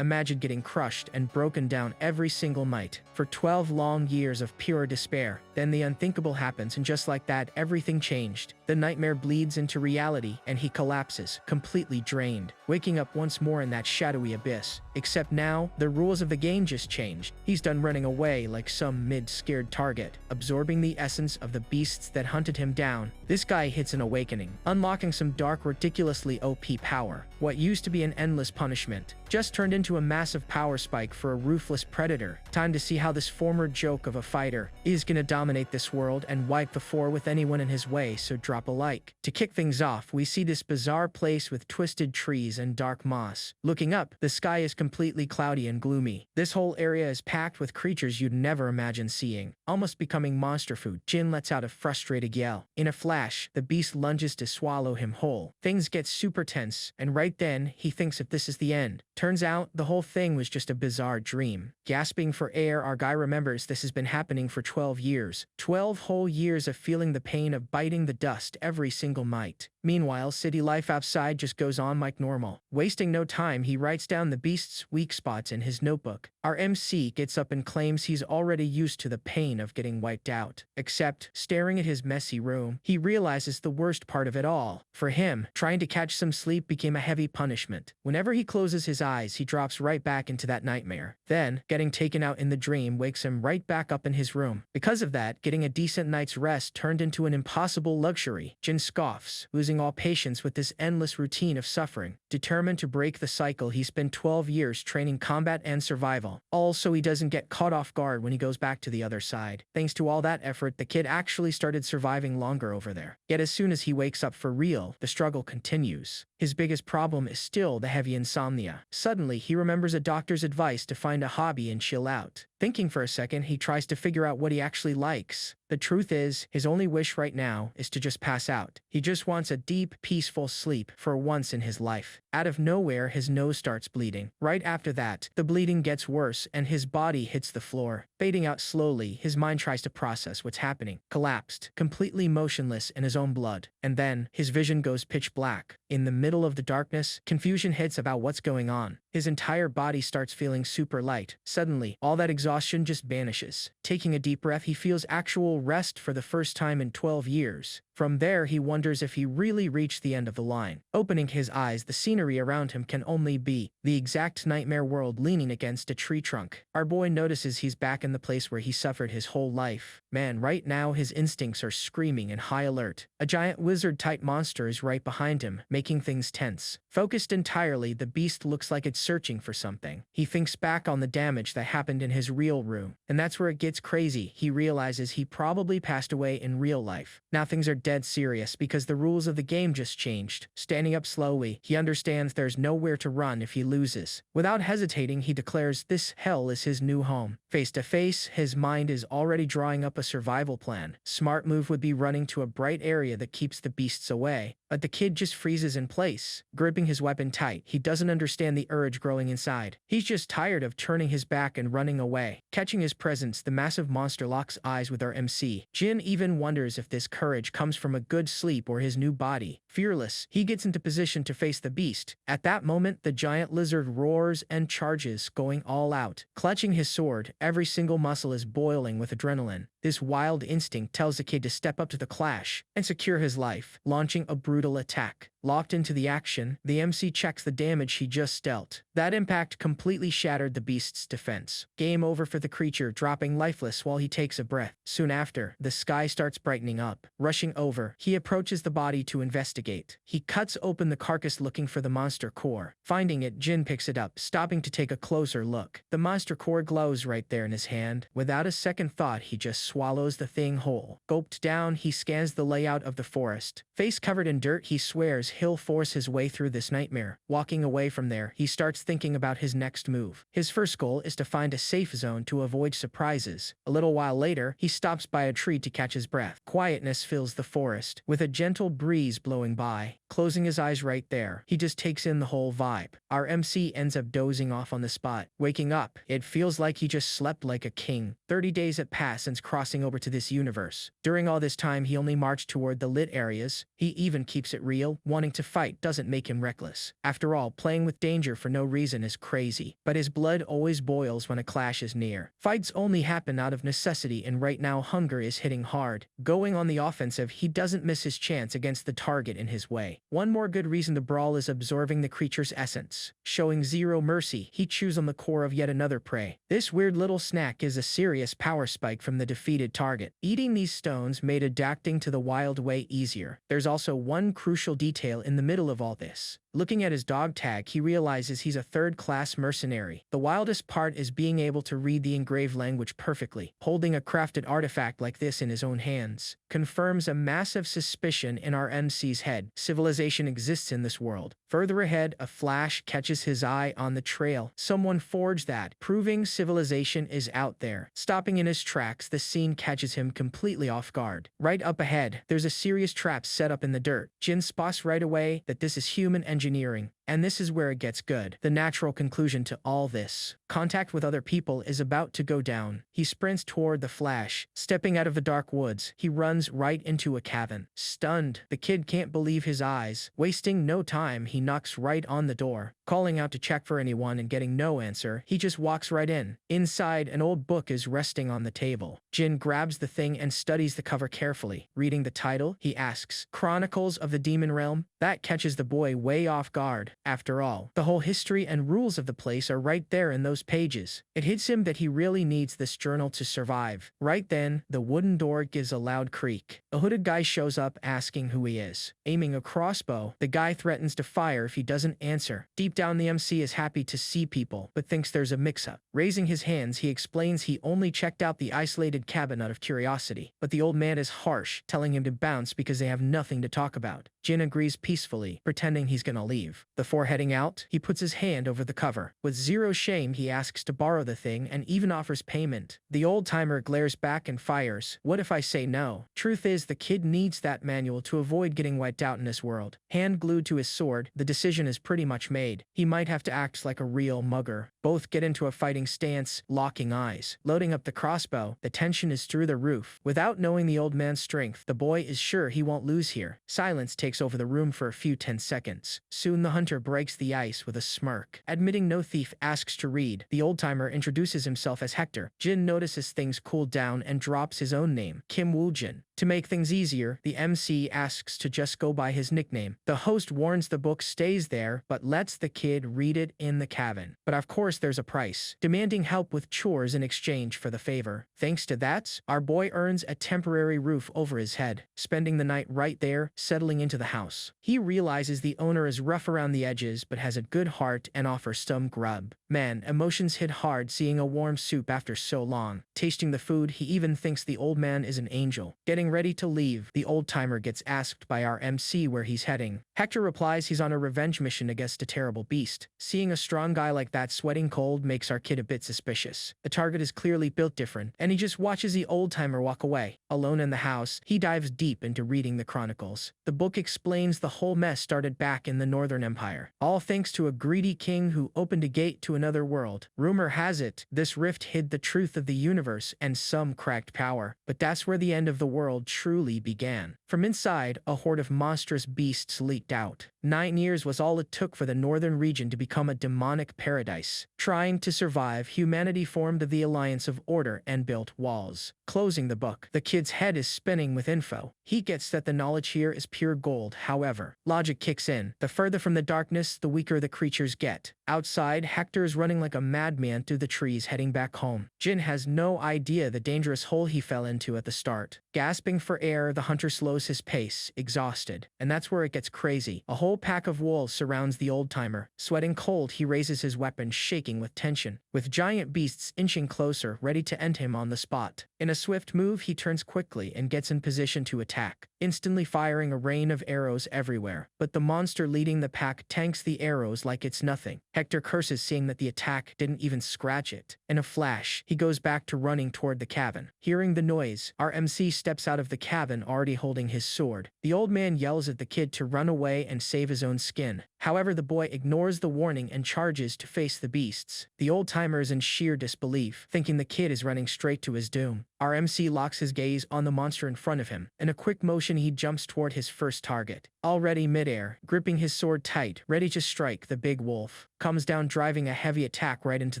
Imagine getting crushed and broken down every single night for 12 long years of pure despair. Then the unthinkable happens, and just like that, everything changed. The nightmare bleeds into reality and he collapses, completely drained, waking up once more in that shadowy abyss. Except now, the rules of the game just changed. He's done running away like some mid-scared target, absorbing the essence of the beasts that hunted him down. This guy hits an awakening, unlocking some dark, ridiculously OP power. What used to be an endless punishment just turned into a massive power spike for a ruthless predator. Time to see how this former joke of a fighter is gonna dominate this world and wipe the floor with anyone in his way, so drop a like. To kick things off, we see this bizarre place with twisted trees and dark moss. Looking up, the sky is completely cloudy and gloomy. This whole area is packed with creatures you'd never imagine seeing, almost becoming monster food. Jin lets out a frustrated yell. In a flash, the beast lunges to swallow him whole. Things get super tense, and right then, he thinks if this is the end. Turns out, the whole thing was just a bizarre dream. Gasping for air, our guy remembers this has been happening for 12 years. 12 whole years of feeling the pain of biting the dust every single night. Meanwhile, city life outside just goes on like normal. Wasting no time, he writes down the beast's weak spots in his notebook. Our MC gets up and claims he's already used to the pain of getting wiped out. Except, staring at his messy room, he realizes the worst part of it all. For him, trying to catch some sleep became a heavy punishment. Whenever he closes his eyes, he drops right back into that nightmare. Then, getting taken out in the dream wakes him right back up in his room. Because of that, getting a decent night's rest turned into an impossible luxury. Jin scoffs, losing all patience with this endless routine of suffering. Determined to break the cycle, he spent 12 years training combat and survival, all so he doesn't get caught off guard when he goes back to the other side. Thanks to all that effort, the kid actually started surviving longer over there. Yet as soon as he wakes up for real, the struggle continues. His biggest problem is still the heavy insomnia. Suddenly, he remembers a doctor's advice to find a hobby and chill out. Thinking for a second, he tries to figure out what he actually likes. The truth is, his only wish right now is to just pass out. He just wants a deep, peaceful sleep for once in his life. Out of nowhere, his nose starts bleeding. Right after that, the bleeding gets worse and his body hits the floor. Fading out slowly, his mind tries to process what's happening. Collapsed, completely motionless in his own blood. And then, his vision goes pitch black. In the middle of the darkness, confusion hits about what's going on. His entire body starts feeling super light. Suddenly, all that exhaustion just vanishes. Taking a deep breath, he feels actual rest for the first time in 12 years. From there, he wonders if he really reached the end of the line. Opening his eyes, the scenery around him can only be the exact nightmare world leaning against a tree trunk. Our boy notices he's back in the place where he suffered his whole life. Man, right now his instincts are screaming in high alert. A giant wizard-type monster is right behind him, making things tense. Focused entirely, the beast looks like it's searching for something. He thinks back on the damage that happened in his real room, and that's where it gets crazy. He realizes he probably passed away in real life. Now things are dead serious because the rules of the game just changed. Standing up slowly, he understands there's nowhere to run if he loses. Without hesitating, he declares this hell is his new home. Face to face, his mind is already drawing up a survival plan. Smart move would be running to a bright area that keeps the beasts away. But the kid just freezes in place, gripping his weapon tight. He doesn't understand the urge growing inside. He's just tired of turning his back and running away. Catching his presence, the massive monster locks eyes with our MC. Jin even wonders if this courage comes from a good sleep or his new body. Fearless, he gets into position to face the beast. At that moment, the giant lizard roars and charges, going all out. Clutching his sword, every single muscle is boiling with adrenaline. This wild instinct tells the kid to step up to the clash and secure his life, launching a brutal attack. Locked into the action, the MC checks the damage he just dealt. That impact completely shattered the beast's defense. Game over for the creature, dropping lifeless while he takes a breath. Soon after, the sky starts brightening up. Rushing over, he approaches the body to investigate. He cuts open the carcass looking for the monster core. Finding it, Jin picks it up, stopping to take a closer look. The monster core glows right there in his hand. Without a second thought, he just swallows the thing whole. Gulped down, he scans the layout of the forest. Face covered in dirt, he swears he'll force his way through this nightmare. Walking away from there, he starts thinking about his next move. His first goal is to find a safe zone to avoid surprises. A little while later, he stops by a tree to catch his breath. Quietness fills the forest, with a gentle breeze blowing by. Closing his eyes right there, he just takes in the whole vibe. Our MC ends up dozing off on the spot. Waking up, it feels like he just slept like a king. 30 days had passed since crossing over to this universe. During all this time, he only marched toward the lit areas. He even keeps it real, wanting to fight doesn't make him reckless. After all, playing with danger for no reason is crazy. But his blood always boils when a clash is near. Fights only happen out of necessity, and right now hunger is hitting hard. Going on the offensive, he doesn't miss his chance against the target in his way. One more good reason to brawl is absorbing the creature's essence. Showing zero mercy, he chews on the core of yet another prey. This weird little snack is a serious power spike from the defeated target. Eating these stones made adapting to the wild way easier. There's also one crucial detail in the middle of all this. Looking at his dog tag, he realizes he's a third-class mercenary. The wildest part is being able to read the engraved language perfectly. Holding a crafted artifact like this in his own hands confirms a massive suspicion in our MC's head. Civilization exists in this world. Further ahead, a flash catches his eye on the trail. Someone forged that, proving civilization is out there. Stopping in his tracks, the scene catches him completely off guard. Right up ahead, there's a serious trap set up in the dirt. Jin spots right away that this is human engineering. And this is where it gets good. The natural conclusion to all this. Contact with other people is about to go down. He sprints toward the flash. Stepping out of the dark woods, he runs right into a cabin. Stunned, the kid can't believe his eyes. Wasting no time, he knocks right on the door. Calling out to check for anyone and getting no answer, he just walks right in. Inside, an old book is resting on the table. Jin grabs the thing and studies the cover carefully. Reading the title, he asks, "Chronicles of the Demon Realm?" That catches the boy way off guard. After all, the whole history and rules of the place are right there in those pages. It hits him that he really needs this journal to survive. Right then, the wooden door gives a loud creak. A hooded guy shows up asking who he is. Aiming a crossbow, the guy threatens to fire if he doesn't answer. Deep down, the MC is happy to see people, but thinks there's a mix-up. Raising his hands, he explains he only checked out the isolated cabin out of curiosity. But the old man is harsh, telling him to bounce because they have nothing to talk about. Jin agrees peacefully, pretending he's gonna leave. Before heading out, he puts his hand over the cover. With zero shame, he asks to borrow the thing and even offers payment. The old-timer glares back and fires. "What if I say no?" Truth is, the kid needs that manual to avoid getting wiped out in this world. Hand glued to his sword, the decision is pretty much made. He might have to act like a real mugger. Both get into a fighting stance, locking eyes. Loading up the crossbow, the tension is through the roof. Without knowing the old man's strength, the boy is sure he won't lose here. Silence takes over the room for a few tense seconds. Soon the hunter breaks the ice with a smirk. Admitting no thief, asks to read. The old-timer introduces himself as Hector. Jin notices things cool down and drops his own name, Kim Woo-jin. To make things easier, the MC asks to just go by his nickname. The host warns the book stays there, but lets the kid read it in the cabin. But of course there's a price, demanding help with chores in exchange for the favor. Thanks to that, our boy earns a temporary roof over his head, spending the night right there, settling into the house. He realizes the owner is rough around the edges, but has a good heart and offers some grub. Man, emotions hit hard seeing a warm soup after so long. Tasting the food, he even thinks the old man is an angel. Getting ready to leave, the old-timer gets asked by our MC where he's heading. Hector replies he's on a revenge mission against a terrible beast. Seeing a strong guy like that sweating cold makes our kid a bit suspicious. The target is clearly built different, and he just watches the old-timer walk away. Alone in the house, he dives deep into reading the chronicles. The book explains the whole mess started back in the Northern Empire, all thanks to a greedy king who opened a gate to another world. Rumor has it, this rift hid the truth of the universe and some cracked power, but that's where the end of the world truly began. From inside, a horde of monstrous beasts leaked out. 9 years was all it took for the northern region to become a demonic paradise. Trying to survive, humanity formed the Alliance of Order and built walls. Closing the book, the kid's head is spinning with info. He gets that the knowledge here is pure gold. However, logic kicks in. The further from the darkness, the weaker the creatures get. Outside, Hector is running like a madman through the trees heading back home. Jin has no idea the dangerous hole he fell into at the start. Gasping for air, the hunter slows his pace, exhausted. And that's where it gets crazy. A whole pack of wolves surrounds the old-timer. Sweating cold, he raises his weapon, shaking with tension. With giant beasts inching closer, ready to end him on the spot. In a swift move, he turns quickly and gets in position to attack, instantly firing a rain of arrows everywhere. But the monster leading the pack tanks the arrows like it's nothing. Hector curses seeing that the attack didn't even scratch it. In a flash, he goes back to running toward the cabin. Hearing the noise, our MC steps out of the cabin already holding his sword. The old man yells at the kid to run away and save his own skin. However, the boy ignores the warning and charges to face the beasts. The old-timer is in sheer disbelief, thinking the kid is running straight to his doom. Our MC locks his gaze on the monster in front of him. In a quick motion, he jumps toward his first target. Already midair, gripping his sword tight, ready to strike, the big wolf comes down, driving a heavy attack right into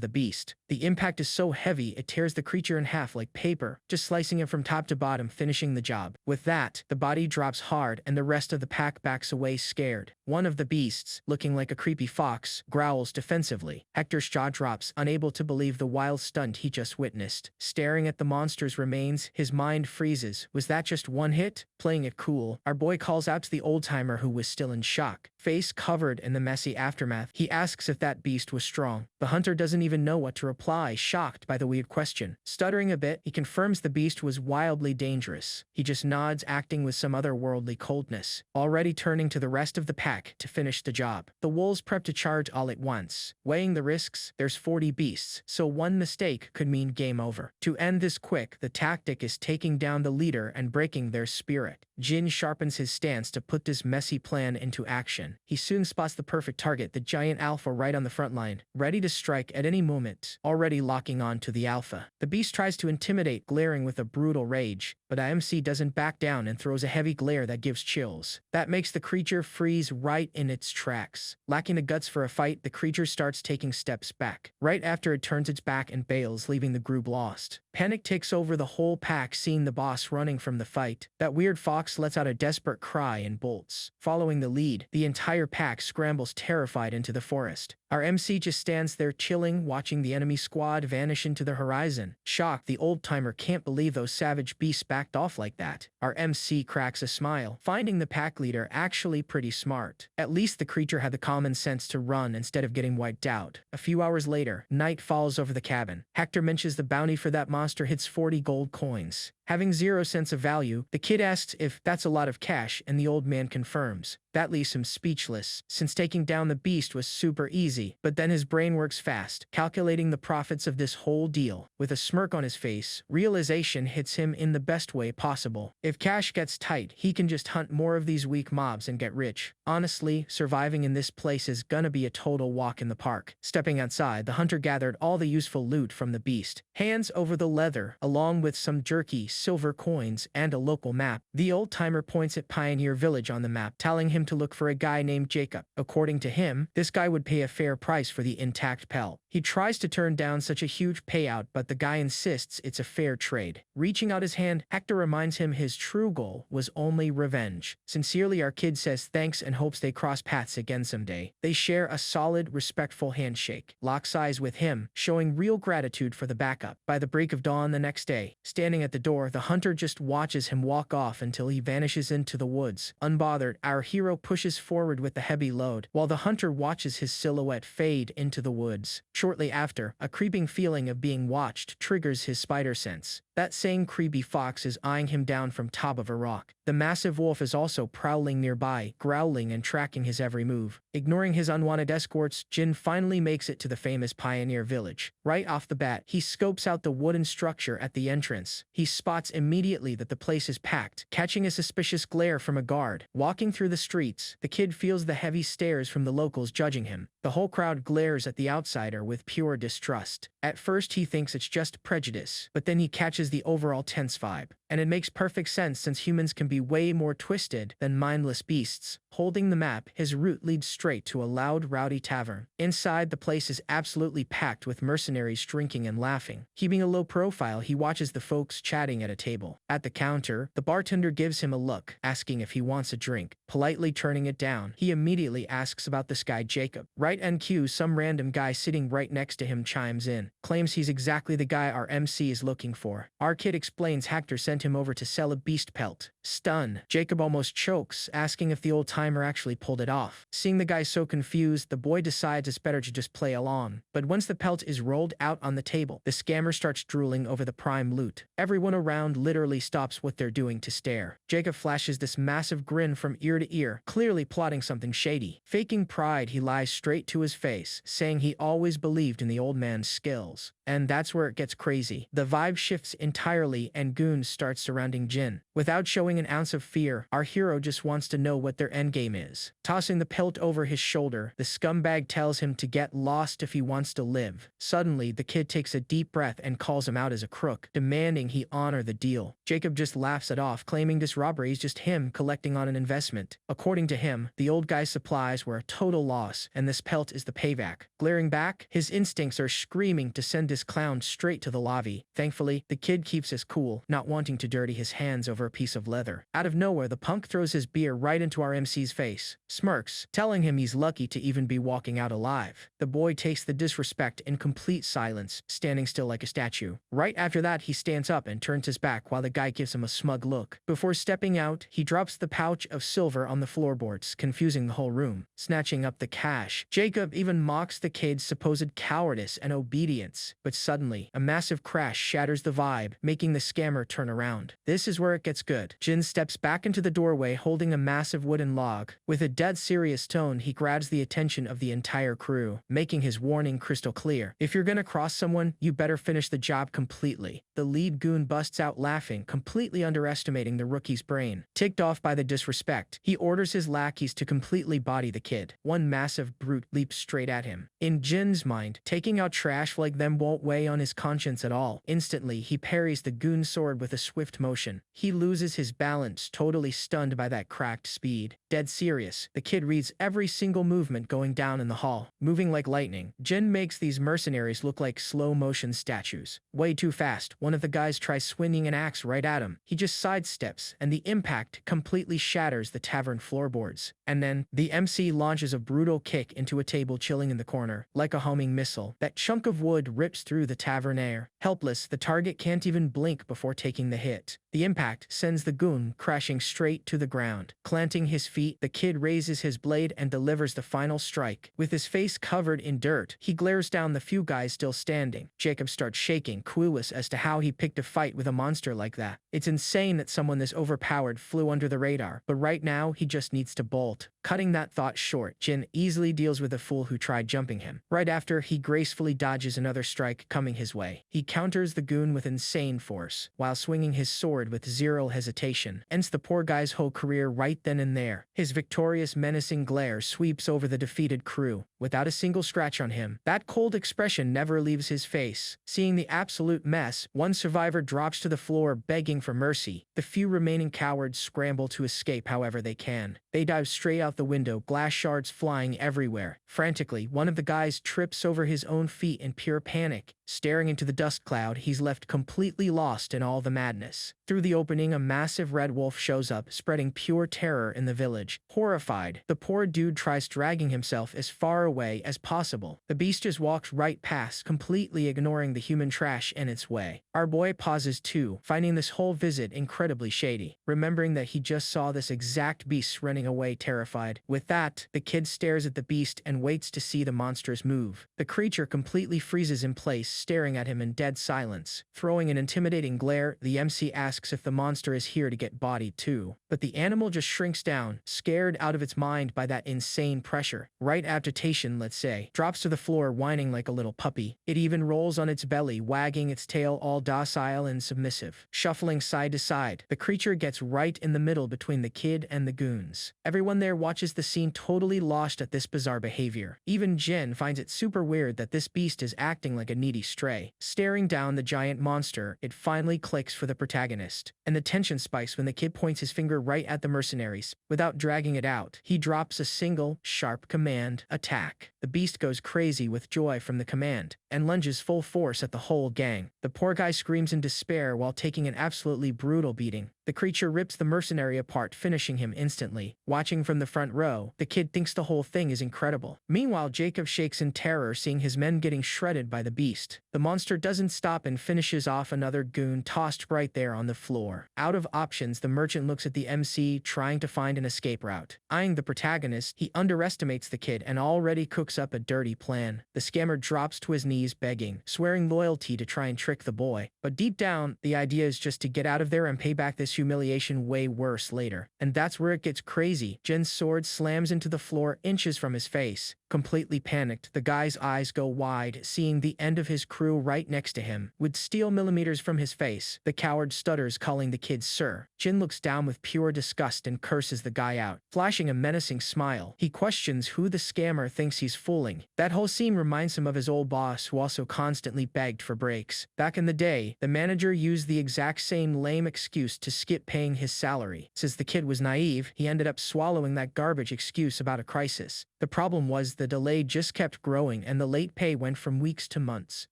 the beast. The impact is so heavy, it tears the creature in half like paper, just slicing him from top to bottom, finishing the job. With that, the body drops hard and the rest of the pack backs away scared. One of the beasts, looking like a creepy fox, growls defensively. Hector's jaw drops, unable to believe the wild stunt he just witnessed. Staring at the monster's remains, his mind freezes. Was that just one hit? Playing it cool, our boy calls out to the old-timer, who was still in shock. Face covered in the messy aftermath, he asks if that beast was strong. The hunter doesn't even know what to reply, shocked by the weird question. Stuttering a bit, he confirms the beast was wildly dangerous. He just nods, acting with some otherworldly coldness, already turning to the rest of the pack to finish the job. The wolves prep to charge all at once. Weighing the risks, there's 40 beasts, so one mistake could mean game over. To end this quick, the tactic is taking down the leader and breaking their spirit. Jin sharpens his stance to put this messy plan into action. He soon spots the perfect target, the giant alpha right on the front line, ready to strike at any moment, already locking on to the alpha. The beast tries to intimidate, glaring with a brutal rage, but AMC doesn't back down and throws a heavy glare that gives chills. That makes the creature freeze right in its tracks. Lacking the guts for a fight, the creature starts taking steps back. Right after, it turns its back and bails, leaving the group lost. Panic takes over the whole pack, seeing the boss running from the fight. That weird fox lets out a desperate cry and bolts. Following the lead, the entire pack scrambles terrified into the forest. Our MC just stands there chilling, watching the enemy squad vanish into the horizon. Shocked, the old-timer can't believe those savage beasts backed off like that. Our MC cracks a smile, finding the pack leader actually pretty smart. At least the creature had the common sense to run instead of getting wiped out. A few hours later, night falls over the cabin. Hector mentions the bounty for that monster hits 40 gold coins. Having 0 sense of value, the kid asks if that's a lot of cash, and the old man confirms. That leaves him speechless, since taking down the beast was super easy, but then his brain works fast, calculating the profits of this whole deal. With a smirk on his face, realization hits him in the best way possible. If cash gets tight, he can just hunt more of these weak mobs and get rich. Honestly, surviving in this place is gonna be a total walk in the park. Stepping outside, the hunter gathered all the useful loot from the beast. Hands over the leather, along with some jerky, silver coins, and a local map. The old-timer points at Pioneer Village on the map, telling him to look for a guy named Jacob. According to him, this guy would pay a fair price for the intact pelt. He tries to turn down such a huge payout, but the guy insists it's a fair trade. Reaching out his hand, Hector reminds him his true goal was only revenge. Sincerely, our kid says thanks and hopes they cross paths again someday. They share a solid, respectful handshake. Locks eyes with him, showing real gratitude for the backup. By the break of dawn the next day, standing at the door, the hunter just watches him walk off until he vanishes into the woods. Unbothered, our hero pushes forward with the heavy load, while the hunter watches his silhouette fade into the woods. Shortly after, a creeping feeling of being watched triggers his spider sense. That same creepy fox is eyeing him down from top of a rock. The massive wolf is also prowling nearby, growling and tracking his every move. Ignoring his unwanted escorts, Jin finally makes it to the famous Pioneer Village. Right off the bat, he scopes out the wooden structure at the entrance. He spots immediately that the place is packed, catching a suspicious glare from a guard. Walking through the streets, the kid feels the heavy stares from the locals judging him. The whole crowd glares at the outsider with pure distrust. At first, he thinks it's just prejudice, but then he catches the overall tense vibe. And it makes perfect sense, since humans can be way more twisted than mindless beasts. Holding the map, his route leads straight to a loud, rowdy tavern. Inside, the place is absolutely packed with mercenaries drinking and laughing. Keeping a low profile, he watches the folks chatting at a table. At the counter, the bartender gives him a look, asking if he wants a drink. Politely turning it down, he immediately asks about this guy Jacob. Right on cue, some random guy sitting right next to him chimes in, claims he's exactly the guy our MC is looking for. Our kid explains Hector sent him over to sell a beast pelt. Stunned, Jacob almost chokes, asking if the old-timer actually pulled it off. Seeing the guy so confused, the boy decides it's better to just play along. But once the pelt is rolled out on the table, the scammer starts drooling over the prime loot. Everyone around literally stops what they're doing to stare. Jacob flashes this massive grin from ear to ear, clearly plotting something shady. Faking pride, he lies straight to his face, saying he always believed in the old man's skills. And that's where it gets crazy. The vibe shifts entirely and goons start surrounding Jin. Without showing an ounce of fear, our hero just wants to know what their endgame is. Tossing the pelt over his shoulder, the scumbag tells him to get lost if he wants to live. Suddenly, the kid takes a deep breath and calls him out as a crook, demanding he honor the deal. Jacob just laughs it off, claiming this robbery is just him collecting on an investment. According to him, the old guy's supplies were a total loss, and this pelt is the payback. Glaring back, his instincts are screaming to send this clown straight to the lobby. Thankfully, the kid keeps his cool, not wanting to dirty his hands over a piece of leather. Out of nowhere, the punk throws his beer right into our MC's face, smirks, telling him he's lucky to even be walking out alive. The boy takes the disrespect in complete silence, standing still like a statue. Right after that, he stands up and turns his back while the guy gives him a smug look. Before stepping out, he drops the pouch of silver on the floorboards, confusing the whole room, snatching up the cash. Jacob even mocks the kid's supposed cowardice and obedience, but suddenly, a massive crash shatters the vibe, making the scammer turn around. This is where it gets good. Jin steps back into the doorway holding a massive wooden log. With a dead serious tone, he grabs the attention of the entire crew, making his warning crystal clear. If you're gonna cross someone, you better finish the job completely. The lead goon busts out laughing, completely underestimating the rookie's brain. Ticked off by the disrespect, he orders his lackeys to completely body the kid. One massive brute leaps straight at him. In Jin's mind, taking out trash like them won't weigh on his conscience at all. Instantly, he parries the goon's sword with a swift motion. He loses his balance, totally stunned by that cracked speed. Dead serious, the kid reads every single movement going down in the hall. Moving like lightning, Jin makes these mercenaries look like slow-motion statues. Way too fast, one of the guys tries swinging an axe right at him. He just sidesteps, and the impact completely shatters the tavern floorboards. And then, the MC launches a brutal kick into a table chilling in the corner. Like a homing missile, that chunk of wood rips through the tavern air. Helpless, the target can't even blink before taking the hit. The impact sends the goon crashing straight to the ground. Planting his feet, the kid raises his blade and delivers the final strike. With his face covered in dirt, he glares down the few guys still standing. Jacob starts shaking, clueless as to how he picked a fight with a monster like that. It's insane that someone this overpowered flew under the radar, but right now he just needs to bolt. Cutting that thought short, Jin easily deals with a fool who tried jumping him. Right after, he gracefully dodges another strike coming his way. He counters the goon with insane force, while swinging his sword with zero hesitation. Ends the poor guy's whole career right then and there. His victorious, menacing glare sweeps over the defeated crew, without a single scratch on him. That cold expression never leaves his face. Seeing the absolute mess, one survivor drops to the floor begging for mercy. The few remaining cowards scramble to escape however they can. They dive straight out the window, glass shards flying everywhere. Frantically, one of the guys trips over his own feet in pure panic. Staring into the dust cloud, he's left completely lost in all the madness. Through the opening, a massive red wolf shows up, spreading pure terror in the village. Horrified, the poor dude tries dragging himself as far away as possible. The beast just walks right past, completely ignoring the human trash in its way. Our boy pauses too, finding this whole visit incredibly shady, remembering that he just saw this exact beast running away terrified. With that, the kid stares at the beast and waits to see the monster's move. The creature completely freezes in place, staring at him in dead silence. Throwing an intimidating glare, the MC asks if the monster is here to get bodied too. But the animal just shrinks down, scared out of its mind by that insane pressure. Right agitation, let's say, drops to the floor whining like a little puppy. It even rolls on its belly, wagging its tail all docile and submissive. Shuffling side to side, the creature gets right in the middle between the kid and the goons. Everyone there watches the scene totally lost at this bizarre behavior. Even Jin finds it super weird that this beast is acting like a needy stray. Staring down the giant monster, it finally clicks for the protagonist. And the tension spikes when the kid points his finger right at the mercenaries. Without dragging it out, he drops a single, sharp command, attack. The beast goes crazy with joy from the command, and lunges full force at the whole gang. The poor guy screams in despair while taking an absolutely brutal beating. The creature rips the mercenary apart, finishing him instantly. Watching from the front row, the kid thinks the whole thing is incredible. Meanwhile, Jacob shakes in terror seeing his men getting shredded by the beast. The monster doesn't stop and finishes off another goon tossed right there on the floor. Out of options, the merchant looks at the MC, trying to find an escape route. Eyeing the protagonist, he underestimates the kid and already cooks up a dirty plan. The scammer drops to his knees begging, swearing loyalty to try and trick the boy. But deep down, the idea is just to get out of there and pay back this humiliation way worse later. And that's where it gets crazy. Jin's sword slams into the floor inches from his face. Completely panicked, the guy's eyes go wide, seeing the end of his crew right next to him. With steel millimeters from his face, the coward stutters, calling the kid sir. Jin looks down with pure disgust and curses the guy out. Flashing a menacing smile, he questions who the scammer thinks he's fooling. That whole scene reminds him of his old boss, who also constantly begged for breaks. Back in the day, the manager used the exact same lame excuse to skip paying his salary. Since the kid was naive, he ended up swallowing that garbage excuse about a crisis. The problem was the delay just kept growing and the late pay went from weeks to months.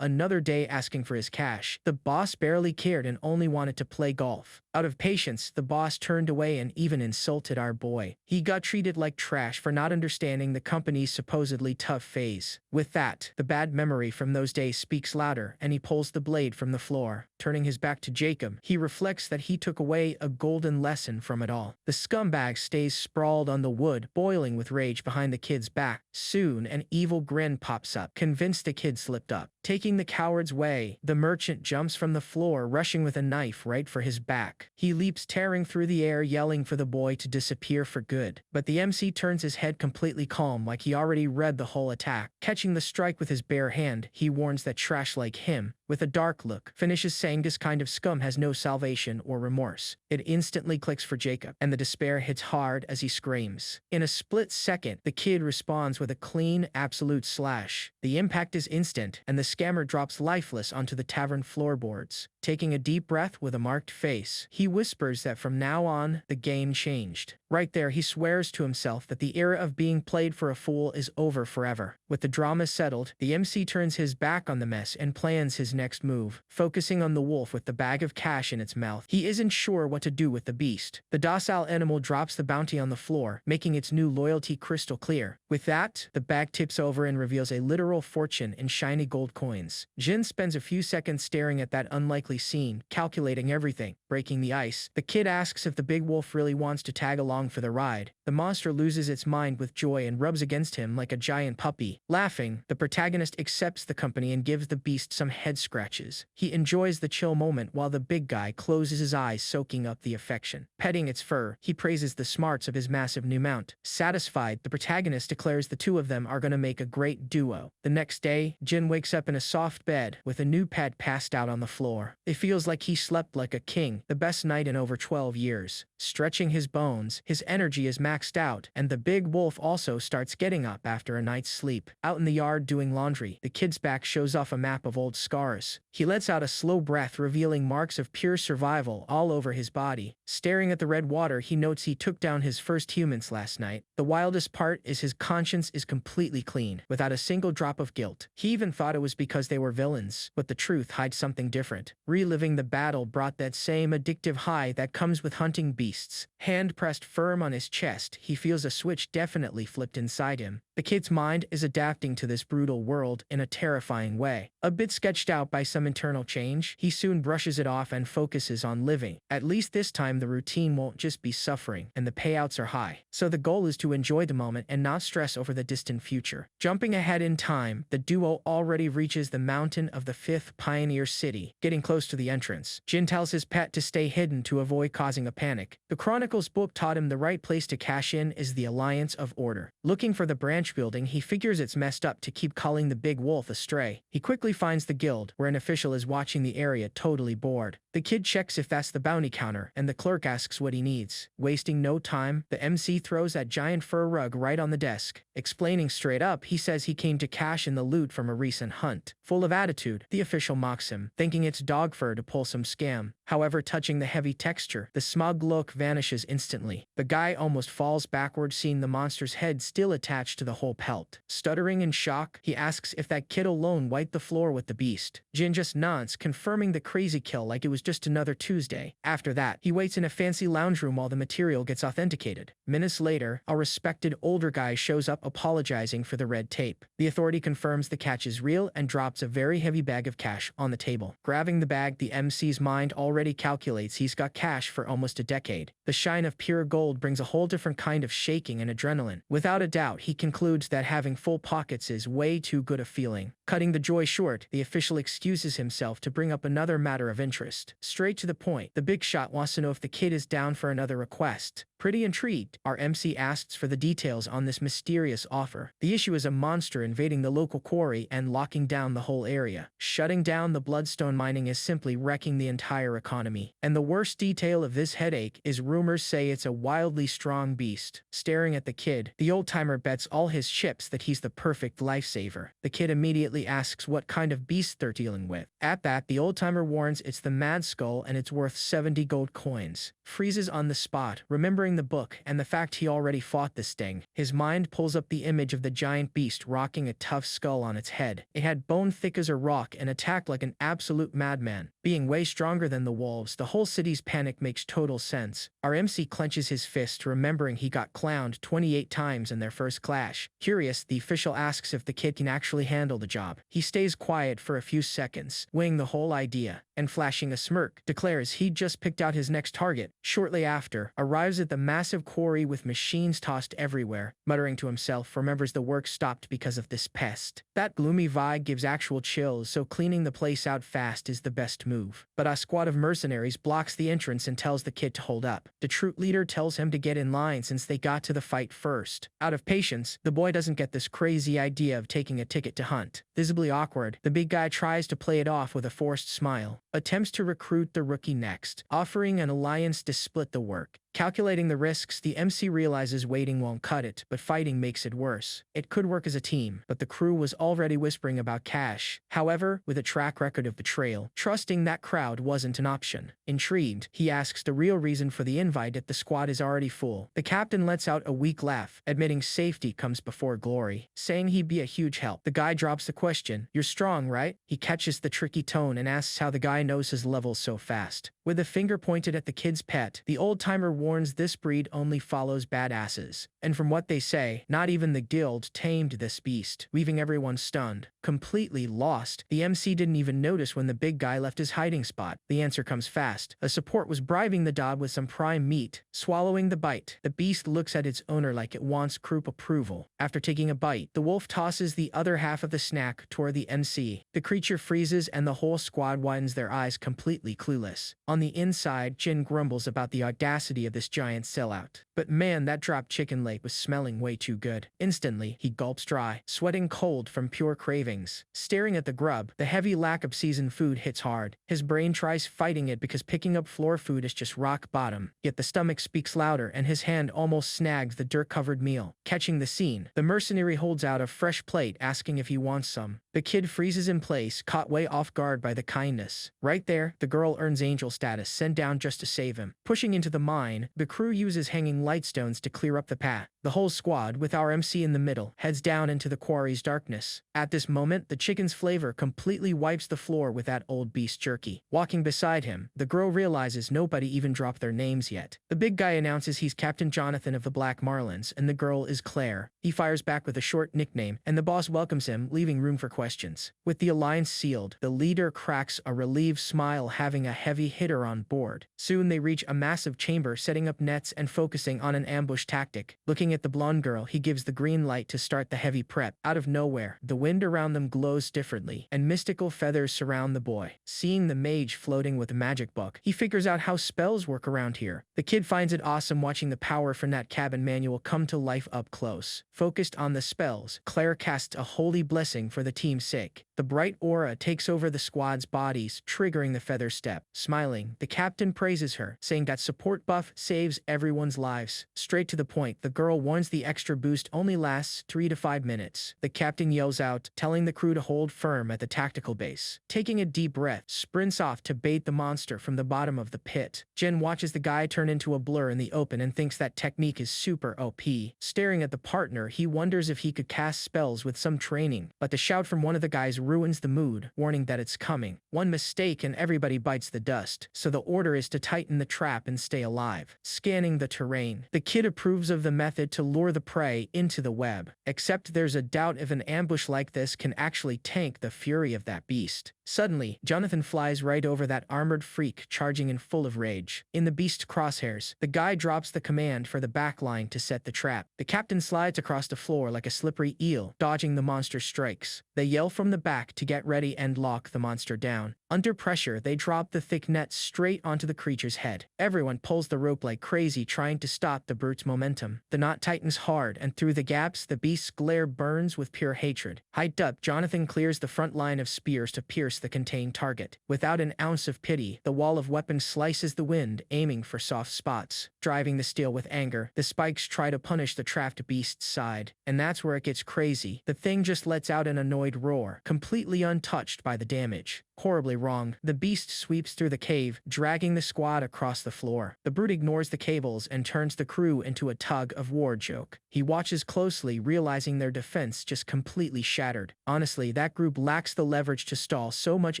Another day asking for his cash. The boss barely cared and only wanted to play golf. Out of patience, the boss turned away and even insulted our boy. He got treated like trash for not understanding the company's supposedly tough phase. With that, the bad memory from those days speaks louder, and he pulls the blade from the floor. Turning his back to Jacob, he reflects that he took away a golden lesson from it all. The scumbag stays sprawled on the wood, boiling with rage behind the kid's back. Soon, an evil grin pops up, convinced the kid slipped up. Taking the coward's way, the merchant jumps from the floor, rushing with a knife right for his back. He leaps, tearing through the air, yelling for the boy to disappear for good. But the MC turns his head, completely calm, like he already read the whole attack. Catching the strike with his bare hand, he warns that trash like him, with a dark look, finishes saying this kind of scum has no salvation or remorse. It instantly clicks for Jacob, and the despair hits hard as he screams. In a split second, the kid responds with a clean, absolute slash. The impact is instant, and the scammer drops lifeless onto the tavern floorboards. Taking a deep breath with a marked face, he whispers that from now on, the game changed. Right there, he swears to himself that the era of being played for a fool is over forever. With the drama settled, the MC turns his back on the mess and plans his next move. Focusing on the wolf with the bag of cash in its mouth, he isn't sure what to do with the beast. The docile animal drops the bounty on the floor, making its new loyalty crystal clear. With that, the bag tips over and reveals a literal fortune in shiny gold coins. Jin spends a few seconds staring at that unlikely scene, calculating everything. Breaking the ice, the kid asks if the big wolf really wants to tag along for the ride. The monster loses its mind with joy and rubs against him like a giant puppy. Laughing, the protagonist accepts the company and gives the beast some head scratches. He enjoys the chill moment while the big guy closes his eyes, soaking up the affection. Petting its fur, he praises the smarts of his massive new mount. Satisfied, the protagonist declares the two of them are going to make a great duo. The next day, Jin wakes up in a soft bed with a new pet passed out on the floor. It feels like he slept like a king, the best night in over 12 years. Stretching his bones, his energy is maxed out, and the big wolf also starts getting up after a night's sleep. Out in the yard doing laundry, the kid's back shows off a map of old scars. He lets out a slow breath, revealing marks of pure survival all over his body. Staring at the red water, he notes he took down his first humans last night. The wildest part is his conscience is completely clean, without a single drop of guilt. He even thought it was because they were villains, but the truth hides something different. Reliving the battle brought that same addictive high that comes with hunting beasts. Hand pressed firm on his chest, he feels a switch definitely flipped inside him. The kid's mind is adapting to this brutal world in a terrifying way. A bit sketched out by some internal change, he soon brushes it off and focuses on living. At least this time the routine won't just be suffering, and the payouts are high. So the goal is to enjoy the moment and not stress over the distant future. Jumping ahead in time, the duo already reaches the mountain of the 5th Pioneer City. Getting close to the entrance, Jin tells his pet to stay hidden to avoid causing a panic. The Chronicles book taught him the right place to cash in is the Alliance of Order. Looking for the branch building, he figures it's messed up to keep calling the big wolf a stray. He quickly finds the guild, where an official is watching the area, totally bored. The kid checks if that's the bounty counter, and the clerk asks what he needs. Wasting no time, the MC throws that giant fur rug right on the desk. Explaining straight up, he says he came to cash in the loot from a recent hunt. Full of attitude, the official mocks him, thinking it's dog fur to pull some scam. However, touching the heavy texture, the smug look vanishes instantly. The guy almost falls backward, seeing the monster's head still attached to the whole pelt. Stuttering in shock, he asks if that kid alone wiped the floor with the beast. Jin just nods, confirming the crazy kill like it was just another Tuesday. After that, he waits in a fancy lounge room while the material gets authenticated. Minutes later, a respected older guy shows up apologizing for the red tape. The authority confirms the catch is real and drops a very heavy bag of cash on the table. Grabbing the bag, the MC's mind already calculates he's got cash for almost a decade. The shine of pure gold brings a whole different kind of shaking and adrenaline. Without a doubt, he concludes that having full pockets is way too good a feeling. Cutting the joy short, the official excuses himself to bring up another matter of interest. Straight to the point, the big shot wants to know if the kid is down for another request. Pretty intrigued, our MC asks for the details on this mysterious offer. The issue is a monster invading the local quarry and locking down the whole area. Shutting down the bloodstone mining is simply wrecking the entire economy. And the worst detail of this headache is rumors say it's a wildly strong beast. Staring at the kid, the old-timer bets all his chips that he's the perfect lifesaver. The kid immediately asks what kind of beast they're dealing with. At that, the old-timer warns it's the Mad Skull and it's worth 70 gold coins. Freezes on the spot, remembering the book and the fact he already fought this thing. His mind pulls up the image of the giant beast rocking a tough skull on its head. It had bone thick as a rock and attacked like an absolute madman. Being way stronger than the wolves, the whole city's panic makes total sense. Our MC clenches his fist, remembering he got clowned 28 times in their first clash. Curious, the official asks if the kid can actually handle the job. He stays quiet for a few seconds, weighing the whole idea, and flashing a smirk, declares he'd just picked out his next target. Shortly after, arrives at the massive quarry with machines tossed everywhere. Muttering to himself, remembers the work stopped because of this pest. That gloomy vibe gives actual chills, so cleaning the place out fast is the best move. But a squad of mercenaries blocks the entrance and tells the kid to hold up. The troop leader tells him to get in line since they got to the fight first. Out of patience, the boy doesn't get this crazy idea of taking a ticket to hunt. Visibly awkward, the big guy tries to play it off with a forced smile. Attempts to recruit the rookie next, offering an alliance to split the work. Calculating the risks, the MC realizes waiting won't cut it, but fighting makes it worse. It could work as a team, but the crew was already whispering about cash. However, with a track record of betrayal, trusting that crowd wasn't an option. Intrigued, he asks the real reason for the invite if the squad is already full. The captain lets out a weak laugh, admitting safety comes before glory, saying he'd be a huge help. The guy drops the question, "You're strong, right?" He catches the tricky tone and asks how the guy knows his levels so fast. With a finger pointed at the kid's pet, the old-timer warns this breed only follows badasses. And from what they say, not even the guild tamed this beast, leaving everyone stunned. Completely lost, the MC didn't even notice when the big guy left his hiding spot. The answer comes fast. A support was bribing the dog with some prime meat. Swallowing the bite, the beast looks at its owner like it wants group approval. After taking a bite, the wolf tosses the other half of the snack toward the MC. The creature freezes and the whole squad widens their eyes, completely clueless. On the inside, Jin grumbles about the audacity of this giant sellout. But man, that dropped chicken leg was smelling way too good. Instantly, he gulps dry, sweating cold from pure cravings. Staring at the grub, the heavy lack of seasoned food hits hard. His brain tries fighting it because picking up floor food is just rock bottom. Yet the stomach speaks louder and his hand almost snags the dirt-covered meal. Catching the scene, the mercenary holds out a fresh plate asking if he wants some. The kid freezes in place, caught way off guard by the kindness. Right there, the girl earns angel status, sent down just to save him. Pushing into the mine, the crew uses hanging lightstones to clear up the path. The whole squad, with our MC in the middle, heads down into the quarry's darkness. At this moment, the chicken's flavor completely wipes the floor with that old beast jerky. Walking beside him, the girl realizes nobody even dropped their names yet. The big guy announces he's Captain Jonathan of the Black Marlins, and the girl is Claire. He fires back with a short nickname, and the boss welcomes him, leaving room for questions. With the alliance sealed, the leader cracks a relieved smile, having a heavy hitter on board. Soon they reach a massive chamber, setting up nets and focusing on an ambush tactic. Looking at the blonde girl, he gives the green light to start the heavy prep. Out of nowhere, the wind around them glows differently, and mystical feathers surround the boy. Seeing the mage floating with a magic book, he figures out how spells work around here. The kid finds it awesome watching the power from that cabin manual come to life up close. Focused on the spells, Claire casts a holy blessing for the team's sake. The bright aura takes over the squad's bodies, triggering the feather step. Smiling, the captain praises her, saying that support buff saves everyone's lives. Straight to the point, the girl warns the extra boost only lasts 3 to 5 minutes. The captain yells out, telling the crew to hold firm at the tactical base. Taking a deep breath, sprints off to bait the monster from the bottom of the pit. Jen watches the guy turn into a blur in the open and thinks that technique is super OP. Staring at the partner, he wonders if he could cast spells with some training, but the shout from one of the guys ruins the mood, warning that it's coming. One mistake and everybody bites the dust, so the order is to tighten the trap and stay alive. Scanning the terrain, the kid approves of the method, it to lure the prey into the web. Except there's a doubt if an ambush like this can actually tank the fury of that beast. Suddenly, Jonathan flies right over that armored freak charging in full of rage. In the beast's crosshairs, the guy drops the command for the backline to set the trap. The captain slides across the floor like a slippery eel, dodging the monster's strikes. They yell from the back to get ready and lock the monster down. Under pressure, they drop the thick net straight onto the creature's head. Everyone pulls the rope like crazy, trying to stop the brute's momentum. The knot tightens hard, and through the gaps, the beast's glare burns with pure hatred. Hyped up, Jonathan clears the front line of spears to pierce the contained target. Without an ounce of pity, the wall of weapons slices the wind, aiming for soft spots. Driving the steel with anger, the spikes try to punish the trapped beast's side. And that's where it gets crazy. The thing just lets out an annoyed roar, completely untouched by the damage. Horribly wrong, the beast sweeps through the cave, dragging the squad across the floor. The brute ignores the cables and turns the crew into a tug-of-war joke. He watches closely, realizing their defense just completely shattered. Honestly, that group lacks the leverage to stall so much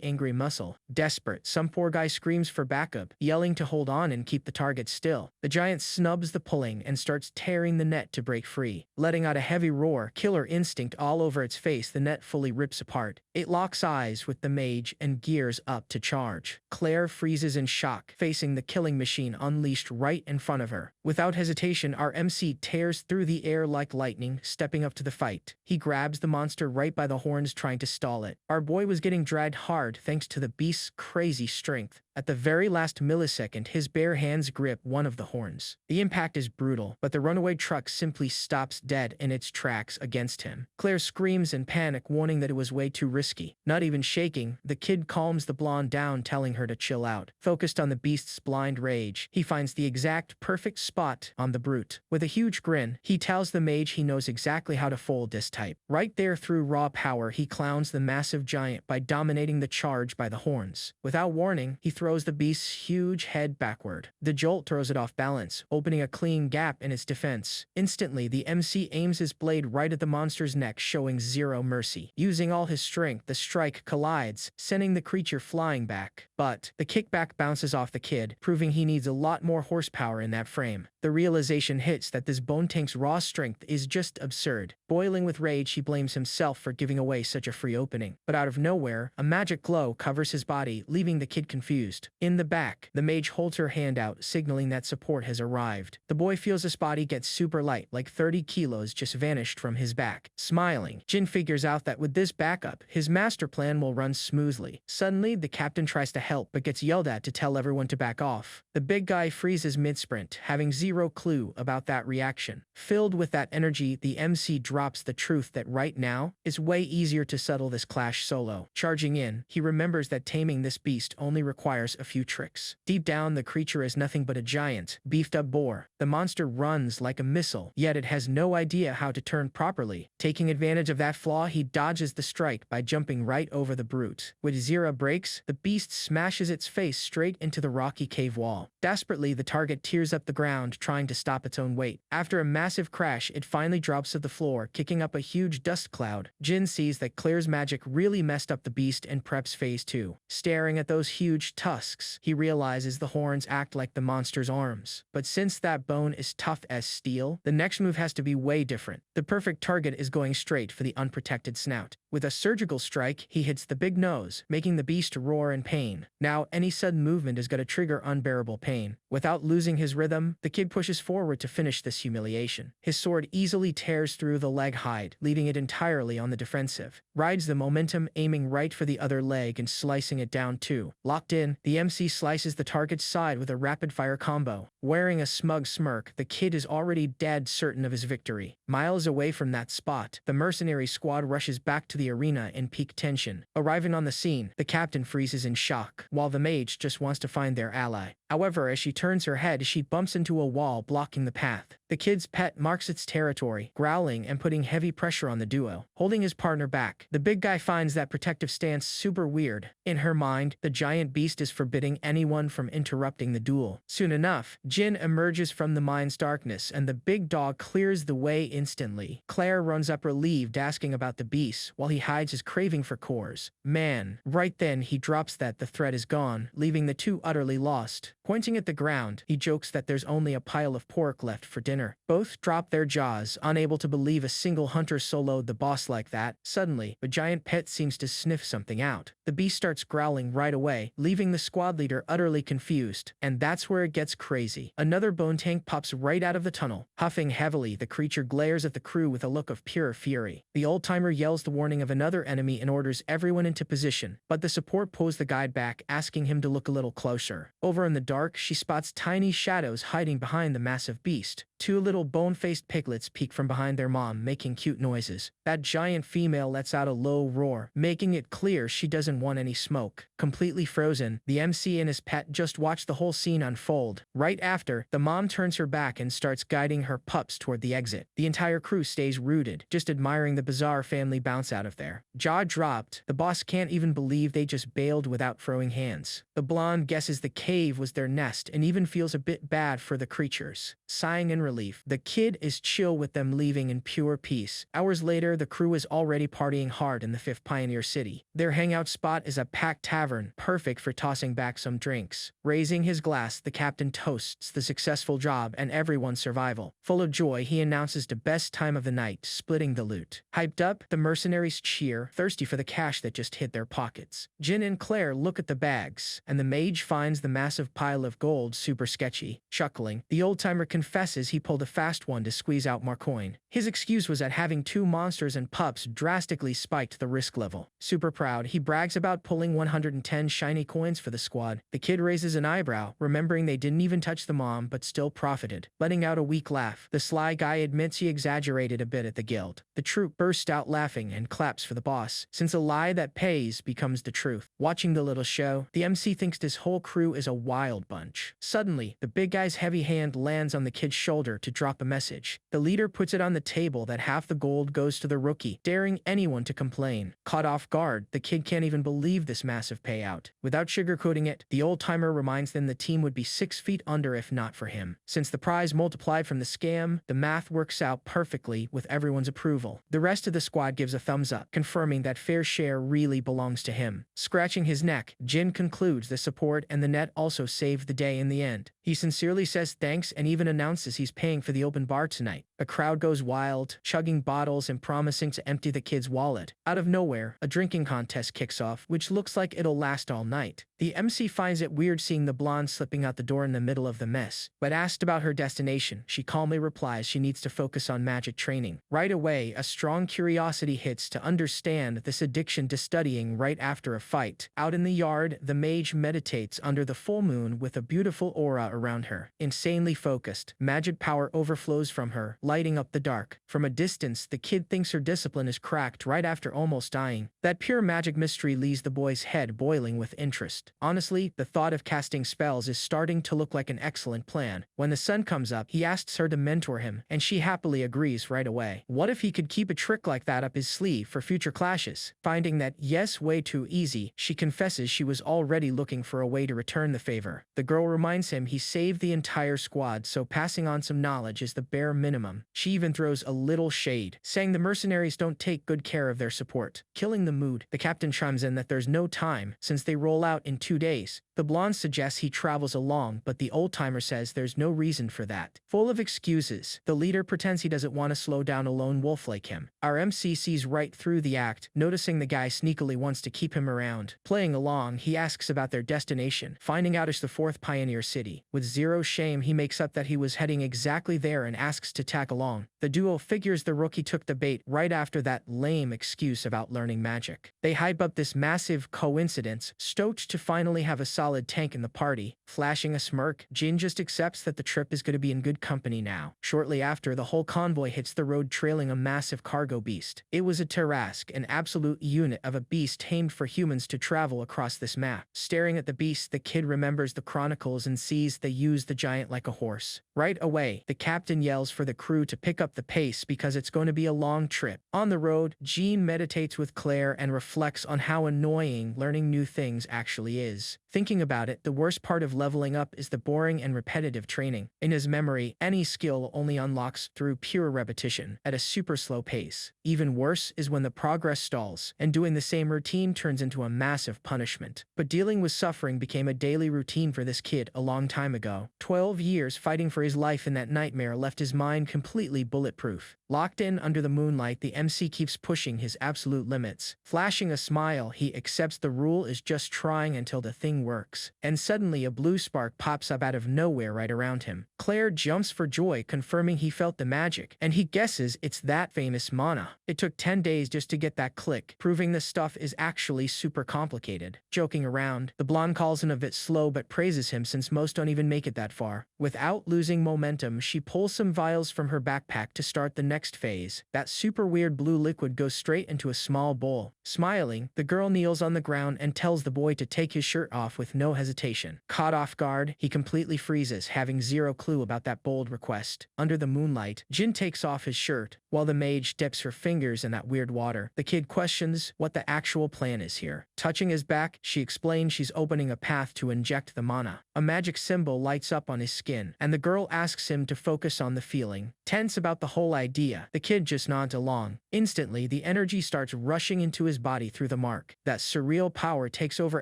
angry muscle. Desperate, some poor guy screams for backup, yelling to hold on and keep the target still. The giant snubs the pulling and starts tearing the net to break free. Letting out a heavy roar, killer instinct all over its face, the net fully rips apart. It locks eyes with the mage and gears up to charge. Claire freezes in shock, facing the killing machine unleashed right in front of her. Without hesitation, our MC tears through the air like lightning, stepping up to the fight. He grabs the monster right by the horns, trying to stall it. Our boy was getting dragged hard thanks to the beast's crazy strength. At the very last millisecond, his bare hands grip one of the horns. The impact is brutal, but the runaway truck simply stops dead in its tracks against him. Claire screams in panic, warning that it was way too risky. Not even shaking, the kid calms the blonde down, telling her to chill out. Focused on the beast's blind rage, he finds the exact perfect spot on the brute. With a huge grin, he tells the mage he knows exactly how to fold this type. Right there, through raw power, he clowns the massive giant by dominating the charge by the horns. Without warning, he throws the beast's huge head backward. The jolt throws it off balance, opening a clean gap in its defense. Instantly, the MC aims his blade right at the monster's neck, showing zero mercy. Using all his strength, the strike collides, sending the creature flying back. But the kickback bounces off the kid, proving he needs a lot more horsepower in that frame. The realization hits that this bone tank's raw strength is just absurd. Boiling with rage, he blames himself for giving away such a free opening. But out of nowhere, a magic glow covers his body, leaving the kid confused. In the back, the mage holds her hand out, signaling that support has arrived. The boy feels his body get super light, like 30 kilos just vanished from his back. Smiling, Jin figures out that with this backup, his master plan will run smoothly. Suddenly, the captain tries to help, but gets yelled at to tell everyone to back off. The big guy freezes mid-sprint, having zero clue about that reaction. Filled with that energy, the MC drops the truth that right now, it's way easier to settle this clash solo. Charging in, he remembers that taming this beast only requires a few tricks. Deep down, the creature is nothing but a giant, beefed-up boar. The monster runs like a missile, yet it has no idea how to turn properly. Taking advantage of that flaw, he dodges the strike by jumping right over the brute. With zero brakes, the beast smashes its face straight into the rocky cave wall. Desperately, the target tears up the ground, trying to stop its own weight. After a massive crash, it finally drops to the floor, kicking up a huge dust cloud. Jin sees that Claire's magic really messed up the beast and preps phase 2. Staring at those huge tusks, he realizes the horns act like the monster's arms. But since that bone is tough as steel, the next move has to be way different. The perfect target is going straight for the unprotected snout. With a surgical strike, he hits the big nose, making the beast roar in pain. Now, any sudden movement is going to trigger unbearable pain. Without losing his rhythm, the kid pushes forward to finish this humiliation. His sword easily tears through the leg hide, leaving it entirely on the defensive. Rides the momentum, aiming right for the other leg and slicing it down too. Locked in, the MC slices the target's side with a rapid-fire combo. Wearing a smug smirk, the kid is already dead certain of his victory. Miles away from that spot, the mercenary squad rushes back to the arena in peak tension. Arriving on the scene, the captain freezes in shock, while the mage just wants to find their ally. However, as she turns her head, she bumps into a wall blocking the path. The kid's pet marks its territory, growling and putting heavy pressure on the duo, holding his partner back. The big guy finds that protective stance super weird. In her mind, the giant beast is forbidding anyone from interrupting the duel. Soon enough, Jin emerges from the mine's darkness and the big dog clears the way instantly. Claire runs up relieved, asking about the beast, while he hides his craving for cores. Man, right then he drops that the threat is gone, leaving the two utterly lost. Pointing at the ground, he jokes that there's only a pile of pork left for dinner. Both drop their jaws, unable to believe a single hunter soloed the boss like that. Suddenly, the giant pet seems to sniff something out. The beast starts growling right away, leaving the squad leader utterly confused. And that's where it gets crazy. Another bone tank pops right out of the tunnel. Huffing heavily, the creature glares at the crew with a look of pure fury. The old-timer yells the warning of another enemy and orders everyone into position, but the support pulls the guide back, asking him to look a little closer. Over in the dark, she spots tiny shadows hiding behind the massive beast. Two little bone-faced piglets peek from behind their mom, making cute noises. That giant female lets out a low roar, making it clear she doesn't want any smoke. Completely frozen, the MC and his pet just watch the whole scene unfold. Right after, the mom turns her back and starts guiding her pups toward the exit. The entire crew stays rooted, just admiring the bizarre family bounce out of there. Jaw dropped, the boss can't even believe they just bailed without throwing hands. The blonde guesses the cave was their nest and even feels a bit bad for the creatures. Sighing in relief, the kid is chill with them leaving in pure peace. Hours later, the crew is already partying hard in the 5th Pioneer City. Their hangout spot is a packed tavern, perfect for tossing back some drinks. Raising his glass, the captain toasts the successful job and everyone's survival. Full of joy, he announces the best time of the night, splitting the loot. Hyped up, the mercenaries cheer, thirsty for the cash that just hit their pockets. Jin and Claire look at the bags, and the mage finds the massive pile of gold super sketchy. Chuckling, the old-timer confesses he pulled a fast one to squeeze out more coin. His excuse was that having 2 monsters and pups drastically spiked the risk level. Super proud, he brags about pulling 110 shiny coins for the squad. The kid raises an eyebrow, remembering they didn't even touch the mom but still profited. Letting out a weak laugh, the sly guy admits he exaggerated a bit at the guild. The troop bursts out laughing and claps for the boss, since a lie that pays becomes the truth. Watching the little show, the MC thinks this whole crew is a wild bunch. Suddenly, the big guy's heavy hand lands on the kid's shoulder to drop a message. The leader puts it on the table that half the gold goes to the rookie, daring anyone to complain. Caught off guard, the kid can't even believe this massive payout. Without sugarcoating it, the old-timer reminds them the team would be 6 feet under if not for him. Since the prize multiplied from the scam, the math works out perfectly with everyone's approval. The rest of the squad gives a thumbs up, confirming that fair share really belongs to him. Scratching his neck, Jin concludes the support and the net also saved the day in the end. He sincerely says thanks and even announces he's paying for the open bar tonight. The crowd goes wild, chugging bottles and promising to empty the kid's wallet. Out of nowhere, a drinking contest kicks off, which looks like it'll last all night. The MC finds it weird seeing the blonde slipping out the door in the middle of the mess, but asked about her destination, she calmly replies she needs to focus on magic training. Right away, a strong curiosity hits to understand this addiction to studying right after a fight. Out in the yard, the mage meditates under the full moon with a beautiful aura around her. Insanely focused, magic power overflows from her, lighting up the dark. From a distance, the kid thinks her discipline is cracked right after almost dying. That pure magic mystery leaves the boy's head boiling with interest. Honestly, the thought of casting spells is starting to look like an excellent plan. When the sun comes up, he asks her to mentor him, and she happily agrees right away. What if he could keep a trick like that up his sleeve for future clashes? Finding that yes, way too easy, she confesses she was already looking for a way to return the favor. The girl reminds him he saved the entire squad, so passing on some knowledge is the bare minimum. She even throws a little shade, saying the mercenaries don't take good care of their support. Killing the mood, the captain chimes in that there's no time, since they roll out in 2 days. The blonde suggests he travels along, but the old-timer says there's no reason for that. Full of excuses, the leader pretends he doesn't want to slow down a lone wolf like him. Our MC sees right through the act, noticing the guy sneakily wants to keep him around. Playing along, he asks about their destination, finding out it's the 4th Pioneer City. With zero shame, he makes up that he was heading exactly there and asks to tag along. The duo figures the rookie took the bait right after that lame excuse about learning magic. They hype up this massive coincidence, stoked to finally have a solid tank in the party. Flashing a smirk, Jin just accepts that the trip is going to be in good company now. Shortly after, the whole convoy hits the road trailing a massive cargo beast. It was a Tarask, an absolute unit of a beast tamed for humans to travel across this map. Staring at the beast, the kid remembers the chronicles and sees they use the giant like a horse. Right away, the captain yells for the crew to pick up the pace because it's going to be a long trip. On the road, Jean meditates with Claire and reflects on how annoying learning new things actually is. Thinking about it, the worst part of leveling up is the boring and repetitive training. In his memory, any skill only unlocks through pure repetition, at a super slow pace. Even worse is when the progress stalls, and doing the same routine turns into a massive punishment. But dealing with suffering became a daily routine for this kid a long time time ago. 12 years fighting for his life in that nightmare left his mind completely bulletproof. Locked in under the moonlight, the MC keeps pushing his absolute limits. Flashing a smile, he accepts the rule is just trying until the thing works. And suddenly a blue spark pops up out of nowhere right around him. Claire jumps for joy, confirming he felt the magic, and he guesses it's that famous mana. It took 10 days just to get that click, proving this stuff is actually super complicated. Joking around, the blonde calls him a bit slow but praises him since most don't even make it that far. Without losing momentum, she pulls some vials from her backpack to start the next phase. That super weird blue liquid goes straight into a small bowl. Smiling, the girl kneels on the ground and tells the boy to take his shirt off with no hesitation. Caught off guard, he completely freezes, having zero clue about that bold request. Under the moonlight, Jin takes off his shirt, while the mage dips her fingers in that weird water. The kid questions what the actual plan is here. Touching his back, she explains she's opening a path to inject the mana. A magic symbol lights up on his skin, and the girl asks him to focus on the feeling. Tense about the whole idea, the kid just nods along. Instantly, the energy starts rushing into his body through the mark. That surreal power takes over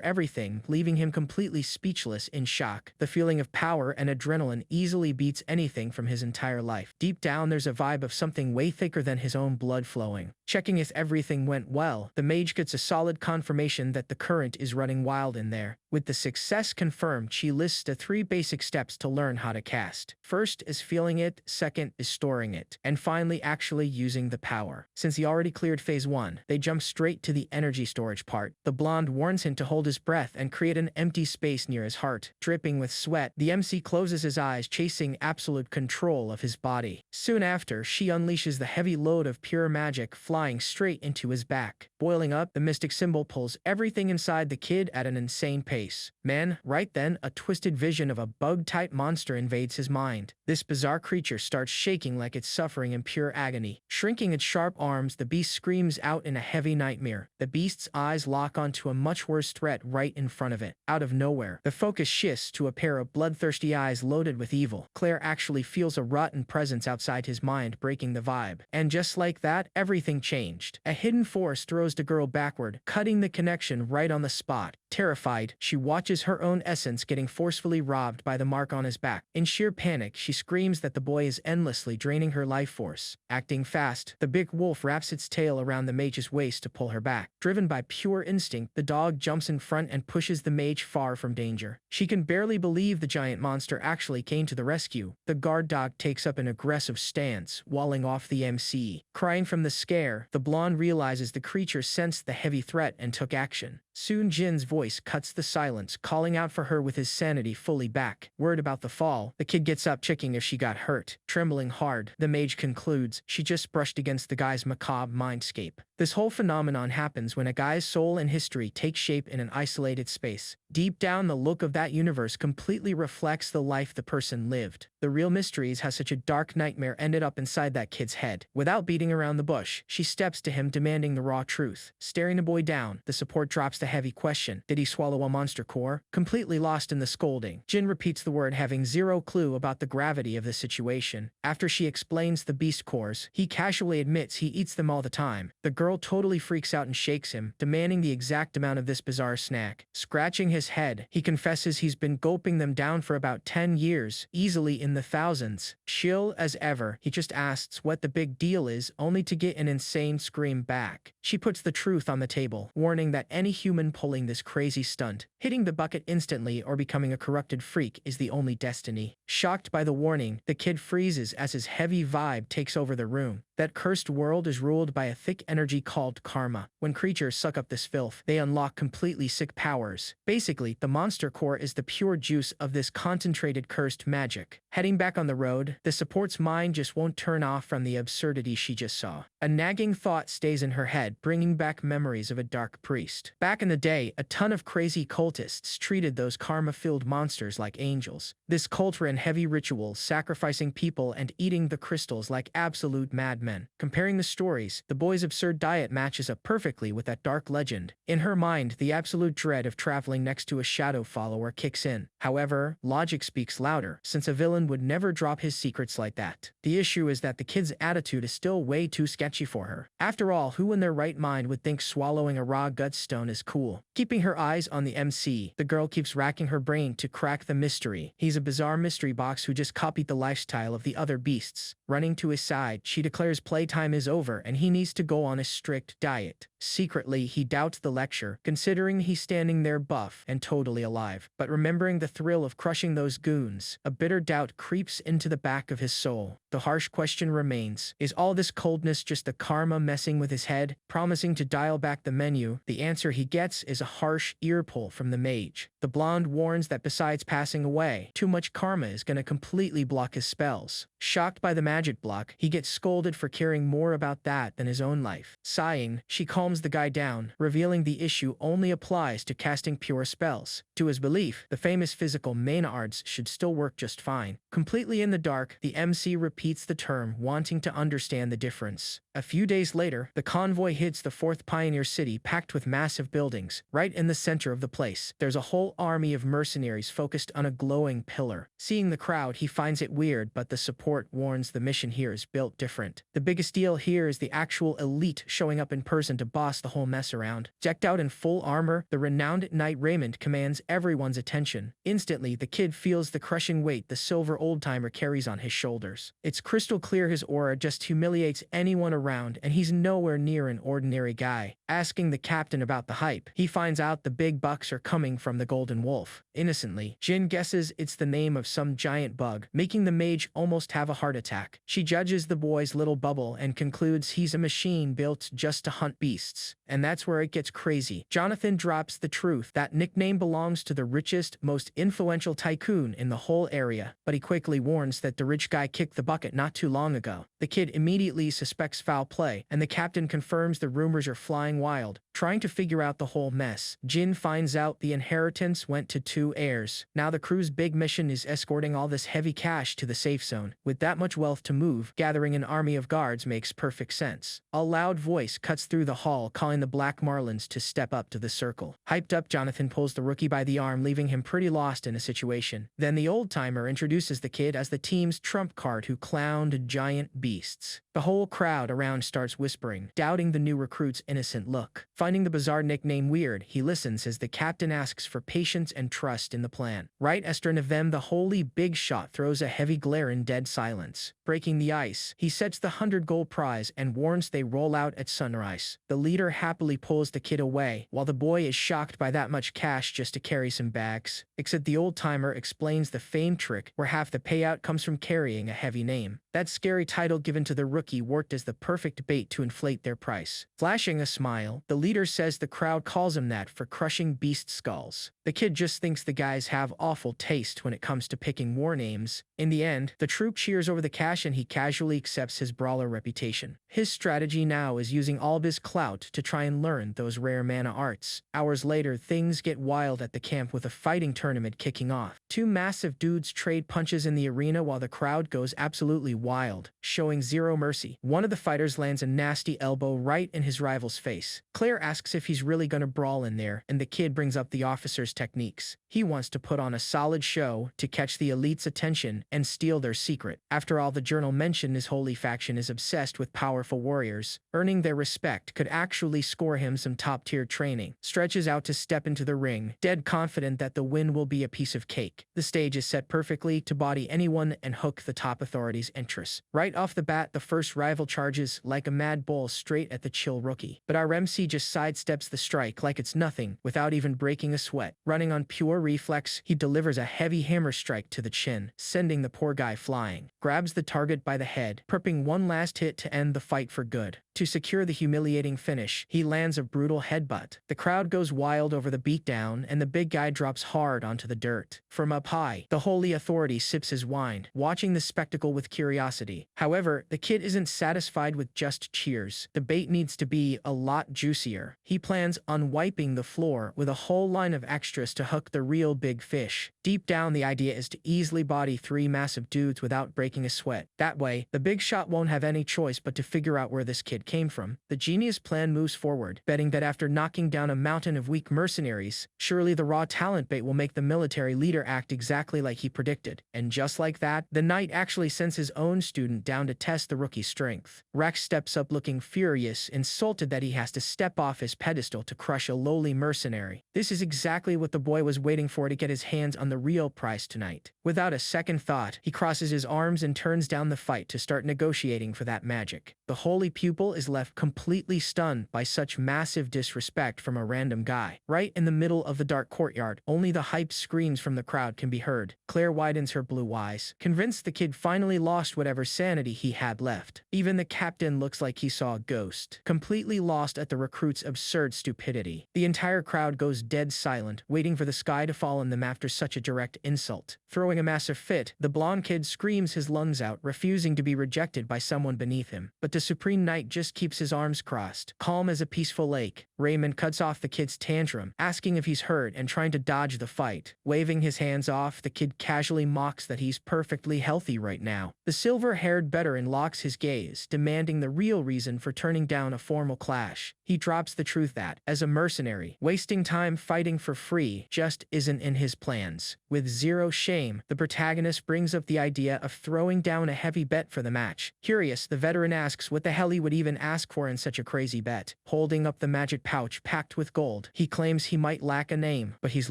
everything, leaving him completely speechless in shock. The feeling of power and adrenaline easily beats anything from his entire life. Deep down, there's a vibe of something way thicker than his own blood flowing. Checking if everything went well, the mage gets a solid confirmation that the current is running wild in there. With the success confirmed, she lists the 3 basic steps to learn how to cast. First is feeling it, second is storing it, and finally actually using the power. Since he already cleared phase 1, they jump straight to the energy storage part. The blonde warns him to hold his breath and create an empty space near his heart. Dripping with sweat, the MC closes his eyes, chasing absolute control of his body. Soon after, she unleashes the heavy load of pure magic, flying straight into his back. Boiling up, the mystic symbol pulls everything inside the kid at an insane pace. Man, right then, a twisted vision of a bug-type monster invades his mind. This bizarre creature starts shaking like it's suffering in pure agony. Shrinking its sharp arms, the beast screams out in a heavy nightmare. The beast's eyes lock onto a much worse threat right in front of it. Out of nowhere, the focus shifts to a pair of bloodthirsty eyes loaded with evil. Claire actually feels a rotten presence outside his mind, breaking the vibe. And just like that, everything changed. A hidden force throws the girl backward, cutting the connection right on the spot. Terrified, she watches her own essence getting forcefully robbed by the mark on his back. In sheer panic, she screams that the boy is endlessly draining her life force. Acting fast, the big wolf wraps its tail around the mage's waist to pull her back. Driven by pure instinct, the dog jumps in front and pushes the mage far from danger. She can barely believe the giant monster actually came to the rescue. The guard dog takes up an aggressive stance, walling off the MC. Crying from the scare, the blonde realizes the creature sensed the heavy threat and took action. Soon Jin's voice cuts the silence, calling out for her with his sanity fully back. Word about the fall, the kid gets up, checking if she got hurt. Trembling hard, the mage concludes she just brushed against the guy's macabre mindscape. This whole phenomenon happens when a guy's soul and history take shape in an isolated space. Deep down, the look of that universe completely reflects the life the person lived. The real mystery is how such a dark nightmare ended up inside that kid's head. Without beating around the bush, she steps to him, demanding the raw truth. Staring the boy down, the support drops the heavy question. Did he swallow a monster core? Completely lost in the scolding, Jin repeats the word, having zero clue about the gravity of the situation. After she explains the beast cores, he casually admits he eats them all the time. The girl totally freaks out and shakes him, demanding the exact amount of this bizarre snack. Scratching his head, he confesses he's been gulping them down for about 10 years, easily in the thousands. Chill as ever, he just asks what the big deal is, only to get an insane scream back. She puts the truth on the table, warning that any human pulling this crazy stunt, hitting the bucket instantly or becoming a corrupted freak, is the only destiny. Shocked by the warning, the kid freezes as his heavy vibe takes over the room. That cursed world is ruled by a thick energy called karma. When creatures suck up this filth, they unlock completely sick powers. Basically, the monster core is the pure juice of this concentrated cursed magic. Heading back on the road, the support's mind just won't turn off from the absurdity she just saw. A nagging thought stays in her head, bringing back memories of a dark priest. Back in the day, a ton of crazy cultists treated those karma-filled monsters like angels. This cult ran heavy rituals, sacrificing people and eating the crystals like absolute madmen. Comparing the stories, the boy's absurd diet matches up perfectly with that dark legend. In her mind, the absolute dread of traveling next to a shadow follower kicks in. However, logic speaks louder, since a villain would never drop his secrets like that. The issue is that the kid's attitude is still way too sketchy sketchy for her. After all, who in their right mind would think swallowing a raw gut stone is cool? Keeping her eyes on the MC, the girl keeps racking her brain to crack the mystery. He's a bizarre mystery box who just copied the lifestyle of the other beasts. Running to his side, she declares playtime is over and he needs to go on a strict diet. Secretly, he doubts the lecture, considering he's standing there buff and totally alive. But remembering the thrill of crushing those goons, a bitter doubt creeps into the back of his soul. The harsh question remains, is all this coldness just the karma messing with his head? Promising to dial back the menu, the answer he gets is a harsh ear pull from the mage. The blonde warns that besides passing away, too much karma is gonna completely block his spells. Shocked by the magic block, he gets scolded for caring more about that than his own life. Sighing, she calms the guy down, revealing the issue only applies to casting pure spells. To his belief, the famous physical mana arts should still work just fine. Completely in the dark, the MC repeats the term, wanting to understand the difference. A few days later, the convoy hits the fourth pioneer city packed with massive buildings. Right in the center of the place, there's a whole army of mercenaries focused on a glowing pillar. Seeing the crowd, he finds it weird, but the support warns the mission here is built different. The biggest deal here is the actual elite showing up in person to boss the whole mess around. Decked out in full armor, the renowned knight Raymond commands everyone's attention. Instantly, the kid feels the crushing weight the silver old-timer carries on his shoulders. It's crystal clear his aura just humiliates anyone around, and he's nowhere near an ordinary guy. Asking the captain about the hype, he finds out the big bucks are coming from the Golden Wolf. Innocently, Jin guesses it's the name of some giant bug, making the mage almost have a heart attack. She judges the boy's little bubble and concludes he's a machine built just to hunt beasts. And that's where it gets crazy. Jonathan drops the truth. That nickname belongs to the richest, most influential tycoon in the whole area, but he quickly warns that the rich guy kicked the bucket not too long ago. The kid immediately suspects foul play, and the captain confirms the rumors are flying wild. Trying to figure out the whole mess, Jin finds out the inheritance went to 2 heirs. Now the crew's big mission is escorting all this heavy cash to the safe zone. With that much wealth to move, gathering an army of guards makes perfect sense. A loud voice cuts through the hall, calling the Black Marlins to step up to the circle. Hyped up, Jonathan pulls the rookie by the arm, leaving him pretty lost in a situation. Then the old-timer introduces the kid as the team's trump card who clowned giant beasts. The whole crowd around starts whispering, doubting the new recruit's innocent look. Finding the bizarre nickname weird, he listens as the captain asks for patience and trust in the plan. Right as one of them, the holy big shot throws a heavy glare in dead silence. Breaking the ice, he sets the 100 gold prize and warns they roll out at sunrise. The leader happily pulls the kid away, while the boy is shocked by that much cash just to carry some bags. Except the old-timer explains the famed trick where half the payout comes from carrying a heavy name. That scary title given to the rookie worked as the perfect bait to inflate their price. Flashing a smile, the leader says the crowd calls him that for crushing beast skulls. The kid just thinks the guys have awful taste when it comes to picking war names. In the end, the troop cheers over the cash and he casually accepts his brawler reputation. His strategy now is using all of his clout to try and learn those rare mana arts. Hours later, things get wild at the camp with a fighting tournament kicking off. 2 massive dudes trade punches in the arena while the crowd goes absolutely wild, showing zero mercy. One of the fighters lands a nasty elbow right in his rival's face. Claire asks if he's really gonna brawl in there, and the kid brings up the officer's techniques. He wants to put on a solid show to catch the elite's attention and steal their secret. After all, the journal mentioned his holy faction is obsessed with powerful warriors. Earning their respect could actually score him some top-tier training. Stretches out to step into the ring, dead confident that the win will be a piece of cake. The stage is set perfectly to body anyone and hook the top authority's interest. Right off the bat, the first rival charges like a mad bull straight at the chill rookie. But our MC just sidesteps the strike like it's nothing, without even breaking a sweat. Running on pure reflex, he delivers a heavy hammer strike to the chin, sending the poor guy flying. Grabs the target by the head, prepping one last hit to end the fight for good. To secure the humiliating finish, he lands a brutal headbutt. The crowd goes wild over the beatdown, and the big guy drops hard onto the dirt. From up high, the holy authority sips his wine, watching the spectacle with curiosity. However, the kid isn't satisfied with just cheers. The bait needs to be a lot juicier. He plans on wiping the floor with a whole line of action extras to hook the real big fish. Deep down, the idea is to easily body 3 massive dudes without breaking a sweat. That way, the big shot won't have any choice but to figure out where this kid came from. The genius plan moves forward, betting that after knocking down a mountain of weak mercenaries, surely the raw talent bait will make the military leader act exactly like he predicted. And just like that, the knight actually sends his own student down to test the rookie's strength. Rex steps up looking furious, insulted that he has to step off his pedestal to crush a lowly mercenary. This is exactly what the boy was waiting for to get his hands on the real prize tonight. Without a second thought, he crosses his arms and turns down the fight to start negotiating for that magic. The holy pupil is left completely stunned by such massive disrespect from a random guy. Right in the middle of the dark courtyard, only the hyped screams from the crowd can be heard. Claire widens her blue eyes, convinced the kid finally lost whatever sanity he had left. Even the captain looks like he saw a ghost, completely lost at the recruit's absurd stupidity. The entire crowd goes dead silent, waiting for the sky to fall on them after such a direct insult. Throwing a massive fit, the blonde kid screams his lungs out, refusing to be rejected by someone beneath him. But the Supreme Knight just keeps his arms crossed, calm as a peaceful lake. Raymond cuts off the kid's tantrum, asking if he's hurt and trying to dodge the fight. Waving his hands off, the kid casually mocks that he's perfectly healthy right now. The silver-haired veteran locks his gaze, demanding the real reason for turning down a formal clash. He drops the truth that, as a mercenary, wasting time fighting for free just isn't in his plans. With zero shame, the protagonist brings up the idea of throwing down a heavy bet for the match. Curious, the veteran asks what the hell he would even ask for in such a crazy bet. Holding up the magic pouch packed with gold, he claims he might lack a name, but he's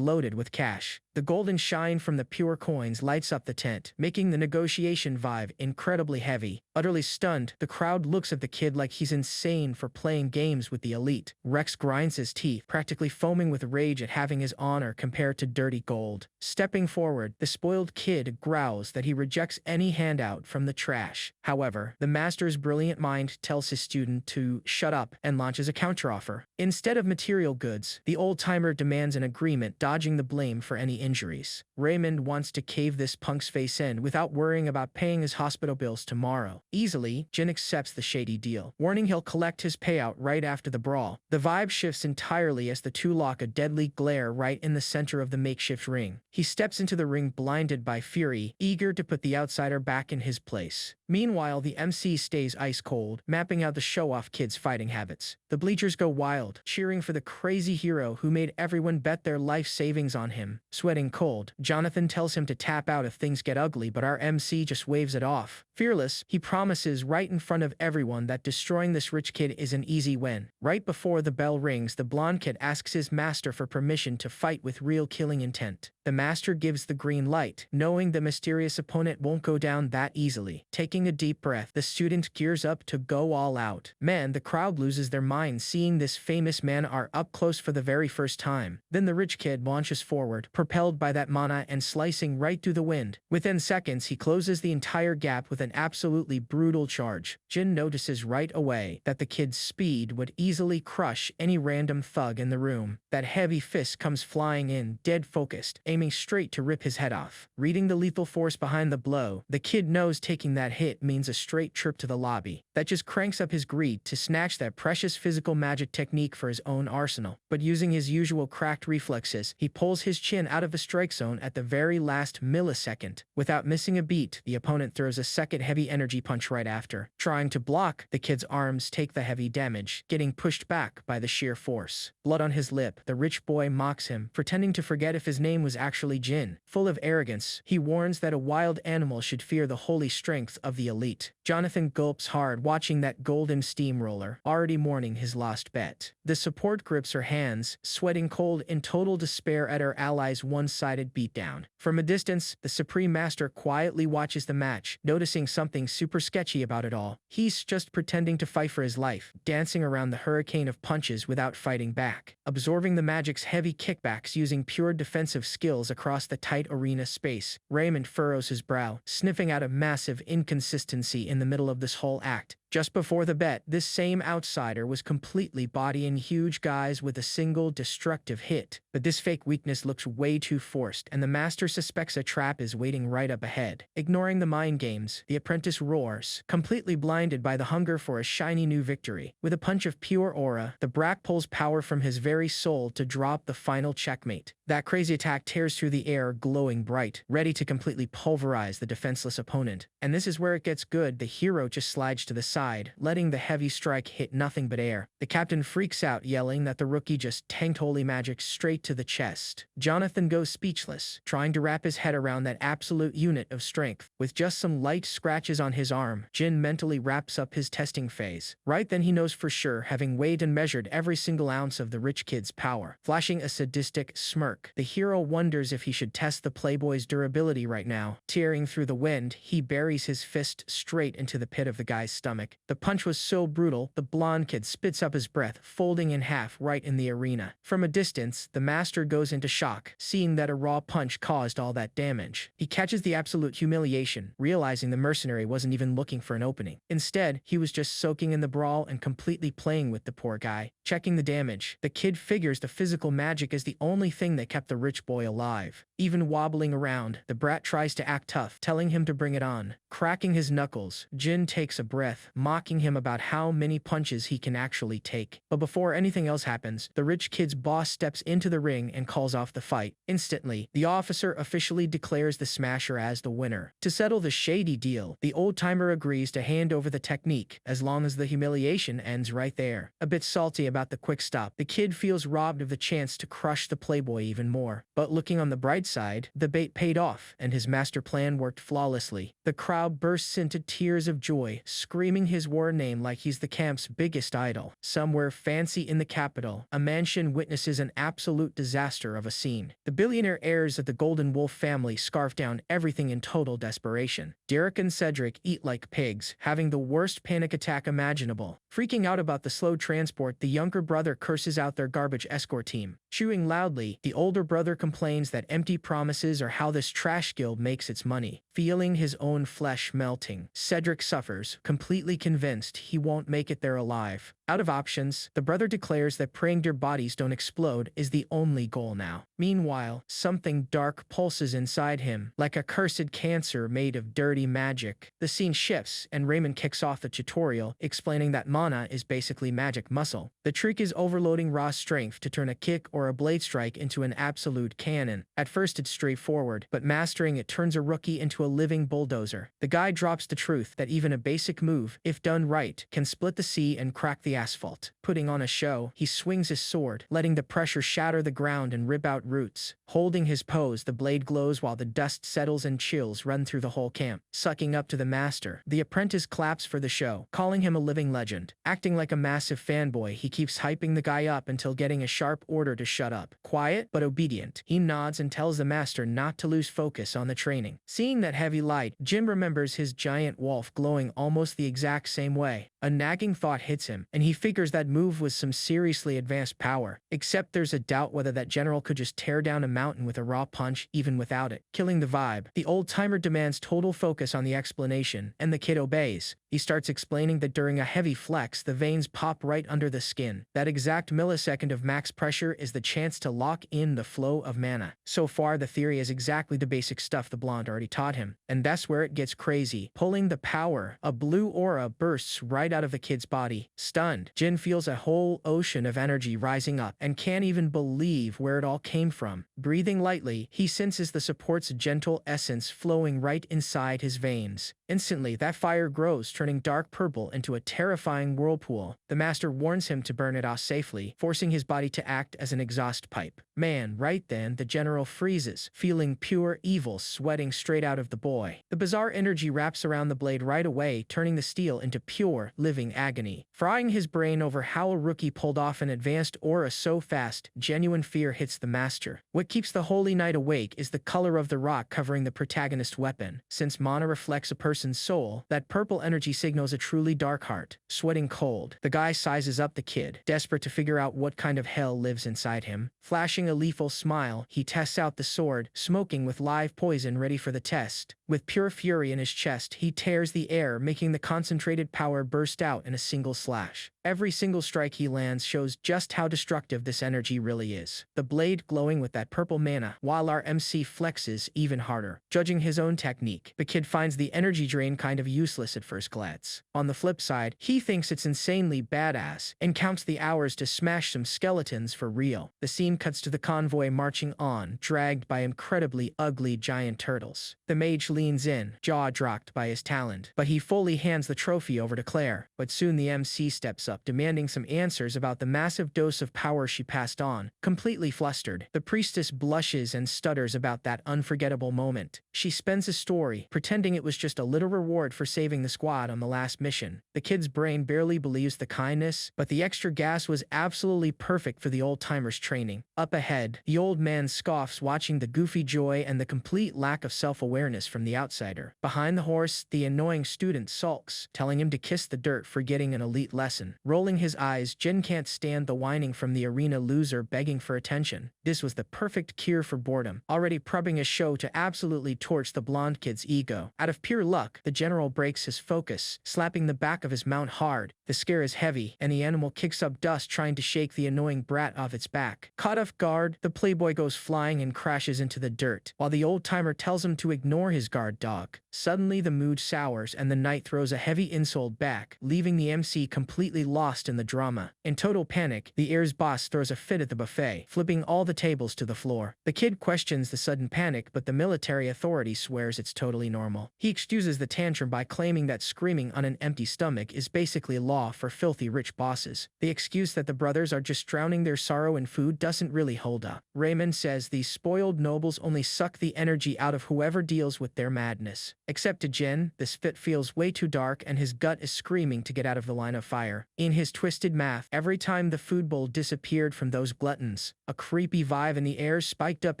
loaded with cash. The golden shine from the pure coins lights up the tent, making the negotiation vibe incredibly heavy. Utterly stunned, the crowd looks at the kid like he's insane for playing games with the elite. Rex grinds his teeth, practically foaming with rage at having his honor compared to dirty gold. Stepping forward, the spoiled kid growls that he rejects any handout from the trash. However, the master's brilliant mind tells his student to shut up and launches a counteroffer. Instead of material goods, the old-timer demands an agreement, dodging the blame for any injuries. Raymond wants to cave this punk's face in without worrying about paying his hospital bills tomorrow. Easily, Jin accepts the shady deal, warning he'll collect his payout right after the brawl. The vibe shifts entirely as the two lock a deadly glare right in the center of the makeshift ring. He steps into the ring blinded by fury, eager to put the outsider back in his place. Meanwhile, the MC stays ice cold, mapping out the show-off kid's fighting habits. The bleachers go wild, cheering for the crazy hero who made everyone bet their life savings on him. Sweating cold, Jonathan tells him to tap out if things get ugly, but our MC just waves it off. Fearless, he promises right in front of everyone that destroying this rich kid is an easy win. Right before the bell rings, the blonde kid asks his master for permission to fight with real killing intent. The master gives the green light, knowing the mysterious opponent won't go down that easily. Taking a deep breath, the student gears up to go all out. Man, the crowd loses their minds seeing this famous man are up close for the very first time. Then the rich kid launches forward, propelled by that mana and slicing right through the wind. Within seconds, he closes the entire gap with an absolutely brutal charge. Jin notices right away that the kid's speed would easily crush any random thug in the room. That heavy fist comes flying in, dead focused, aiming straight to rip his head off. Reading the lethal force behind the blow, the kid knows taking that hit means a straight trip to the lobby. That just cranks up his greed to snatch that precious physical magic technique for his own arsenal. But using his usual cracked reflexes, he pulls his chin out of the strike zone at the very last millisecond. Without missing a beat, the opponent throws a second heavy energy punch right after. Trying to block, the kid's arms take the heavy damage, getting pushed back by the sheer force. Blood on his lip, the rich boy mocks him, pretending to forget if his name was actually Jin. Full of arrogance, he warns that a wild animal should fear the holy strength of the elite. Jonathan gulps hard, watching that golden steamroller, already mourning his lost bet. The support grips her hands, sweating cold in total despair at her ally's one-sided beatdown. From a distance, the Supreme Master quietly watches the match, noticing something super sketchy about it all. He's just pretending to fight for his life, dancing around the hurricane of punches without fighting back, absorbing the magic's heavy kickbacks using pure defensive skills across the tight arena space. Raymond furrows his brow, sniffing out a massive inconsistency in the middle of this whole act. Just before the bet, this same outsider was completely bodying huge guys with a single destructive hit. But this fake weakness looks way too forced, and the master suspects a trap is waiting right up ahead. Ignoring the mind games, the apprentice roars, completely blinded by the hunger for a shiny new victory. With a punch of pure aura, the brat pulls power from his very soul to drop the final checkmate. That crazy attack tears through the air, glowing bright, ready to completely pulverize the defenseless opponent. And this is where it gets good. The hero just slides to the side, letting the heavy strike hit nothing but air. The captain freaks out, yelling that the rookie just tanked holy magic straight to the chest. Jonathan goes speechless, trying to wrap his head around that absolute unit of strength. With just some light scratches on his arm, Jin mentally wraps up his testing phase. Right then he knows for sure, having weighed and measured every single ounce of the rich kid's power. Flashing a sadistic smirk, the hero wonders if he should test the playboy's durability right now. Tearing through the wind, he buries his fist straight into the pit of the guy's stomach. The punch was so brutal, the blonde kid spits up his breath, folding in half right in the arena. From a distance, the master goes into shock, seeing that a raw punch caused all that damage. He catches the absolute humiliation, realizing the mercenary wasn't even looking for an opening. Instead, he was just soaking in the brawl and completely playing with the poor guy. Checking the damage, the kid figures the physical magic is the only thing that kept the rich boy alive. Even wobbling around, the brat tries to act tough, telling him to bring it on. Cracking his knuckles, Jin takes a breath, mocking him about how many punches he can actually take. But before anything else happens, the rich kid's boss steps into the ring and calls off the fight. Instantly, the officer officially declares the smasher as the winner. To settle the shady deal, the old-timer agrees to hand over the technique, as long as the humiliation ends right there. A bit salty about the quick stop, the kid feels robbed of the chance to crush the playboy even more. But looking on the bright side, the bait paid off, and his master plan worked flawlessly. The crowd bursts into tears of joy, screaming his war name like he's the camp's biggest idol. Somewhere fancy in the capital, a mansion witnesses an absolute disaster of a scene. The billionaire heirs of the Golden Wolf family scarf down everything in total desperation. Derek and Cedric eat like pigs, having the worst panic attack imaginable. Freaking out about the slow transport, the younger brother curses out their garbage escort team. Chewing loudly, the older brother complains that empty promises are how this trash guild makes its money. Feeling his own flesh melting, Cedric suffers, completely convinced he won't make it there alive. Out of options, the brother declares that praying their bodies don't explode is the only goal now. Meanwhile, something dark pulses inside him, like a cursed cancer made of dirty magic. The scene shifts, and Raymond kicks off the tutorial, explaining that mana is basically magic muscle. The trick is overloading raw strength to turn a kick or a blade strike into an absolute cannon. At first it's straightforward, but mastering it turns a rookie into a living bulldozer. The guy drops the truth that even a basic move, if done right, can split the sea and crack the asphalt. Putting on a show, he swings his sword, letting the pressure shatter the ground and rip out roots. Holding his pose, the blade glows while the dust settles and chills run through the whole camp. Sucking up to the master, the apprentice claps for the show, calling him a living legend. Acting like a massive fanboy, he keeps hyping the guy up until getting a sharp order to shut up. Quiet, but obedient, he nods and tells the master not to lose focus on the training. Seeing that heavy light, Jim remembers his giant wolf glowing almost the exact same way. A nagging thought hits him, and he figures that move was some seriously advanced power. Except there's a doubt whether that general could just tear down a mountain with a raw punch even without it. Killing the vibe, the old-timer demands total focus on the explanation, and the kid obeys. He starts explaining that during a heavy flex, the veins pop right under the skin. That exact millisecond of max pressure is the chance to lock in the flow of mana. So far, the theory is exactly the basic stuff the blonde already taught him. And that's where it gets crazy. Pulling the power, a blue aura bursts right out of the kid's body. Stunned, Jin feels a whole ocean of energy rising up and can't even believe where it all came from. Breathing lightly, he senses the support's gentle essence flowing right inside his veins. Instantly, that fire grows, turning dark purple into a terrifying whirlpool. The master warns him to burn it off safely, forcing his body to act as an exhaust pipe. Man, right then, the general freezes, feeling pure evil sweating straight out of the boy. The bizarre energy wraps around the blade right away, turning the steel into pure, living agony. Frying his brain over how a rookie pulled off an advanced aura so fast, genuine fear hits the master. posture. What keeps the Holy Knight awake is the color of the rock covering the protagonist's weapon. Since mana reflects a person's soul, that purple energy signals a truly dark heart. Sweating cold, the guy sizes up the kid, desperate to figure out what kind of hell lives inside him. Flashing a lethal smile, he tests out the sword, smoking with live poison ready for the test. With pure fury in his chest, he tears the air, making the concentrated power burst out in a single slash. Every single strike he lands shows just how destructive this energy really is. The blade glowing with that purple mana, while our MC flexes even harder. Judging his own technique, the kid finds the energy drain kind of useless at first glance. On the flip side, he thinks it's insanely badass, and counts the hours to smash some skeletons for real. The scene cuts to the convoy marching on, dragged by incredibly ugly giant turtles. The mage leans in, jaw dropped by his talent, but he fully hands the trophy over to Claire. But soon the MC steps up, demanding some answers about the massive dose of power she passed on. Completely flustered, the priestess blushes and stutters about that unforgettable moment. She spends a story, pretending it was just a little reward for saving the squad on the last mission. The kid's brain barely believes the kindness, but the extra gas was absolutely perfect for the old-timer's training. Up ahead, the old man scoffs, watching the goofy joy and the complete lack of self-awareness from the outsider. Behind the horse, the annoying student sulks, telling him to kiss the dirt for getting an elite lesson. Rolling his eyes, Jin can't stand the whining from the arena loser begging for attention. This was the perfect cure for boredom, already prepping a show to absolutely torch the blonde kid's ego. Out of pure luck, the general breaks his focus, slapping the back of his mount hard. The scare is heavy, and the animal kicks up dust trying to shake the annoying brat off its back. Caught off guard, the playboy goes flying and crashes into the dirt, while the old-timer tells him to ignore his guard dog. Suddenly the mood sours and the knight throws a heavy insult back, leaving the MC completely lost in the drama. In total panic, the heir's boss throws a fit at the buffet, flipping all the tables to the floor. The kid questions the sudden panic, but the military authority swears it's totally normal. He excuses the tantrum by claiming that screaming on an empty stomach is basically law for filthy rich bosses. The excuse that the brothers are just drowning their sorrow in food doesn't really hold up. Raymond says these spoiled nobles only suck the energy out of whoever deals with their madness. Except to Jin, this fit feels way too dark and his gut is screaming to get out of the line of fire. In his twisted math, every time the food bowl disappeared from those gluttons, a creepy vibe in the air spiked up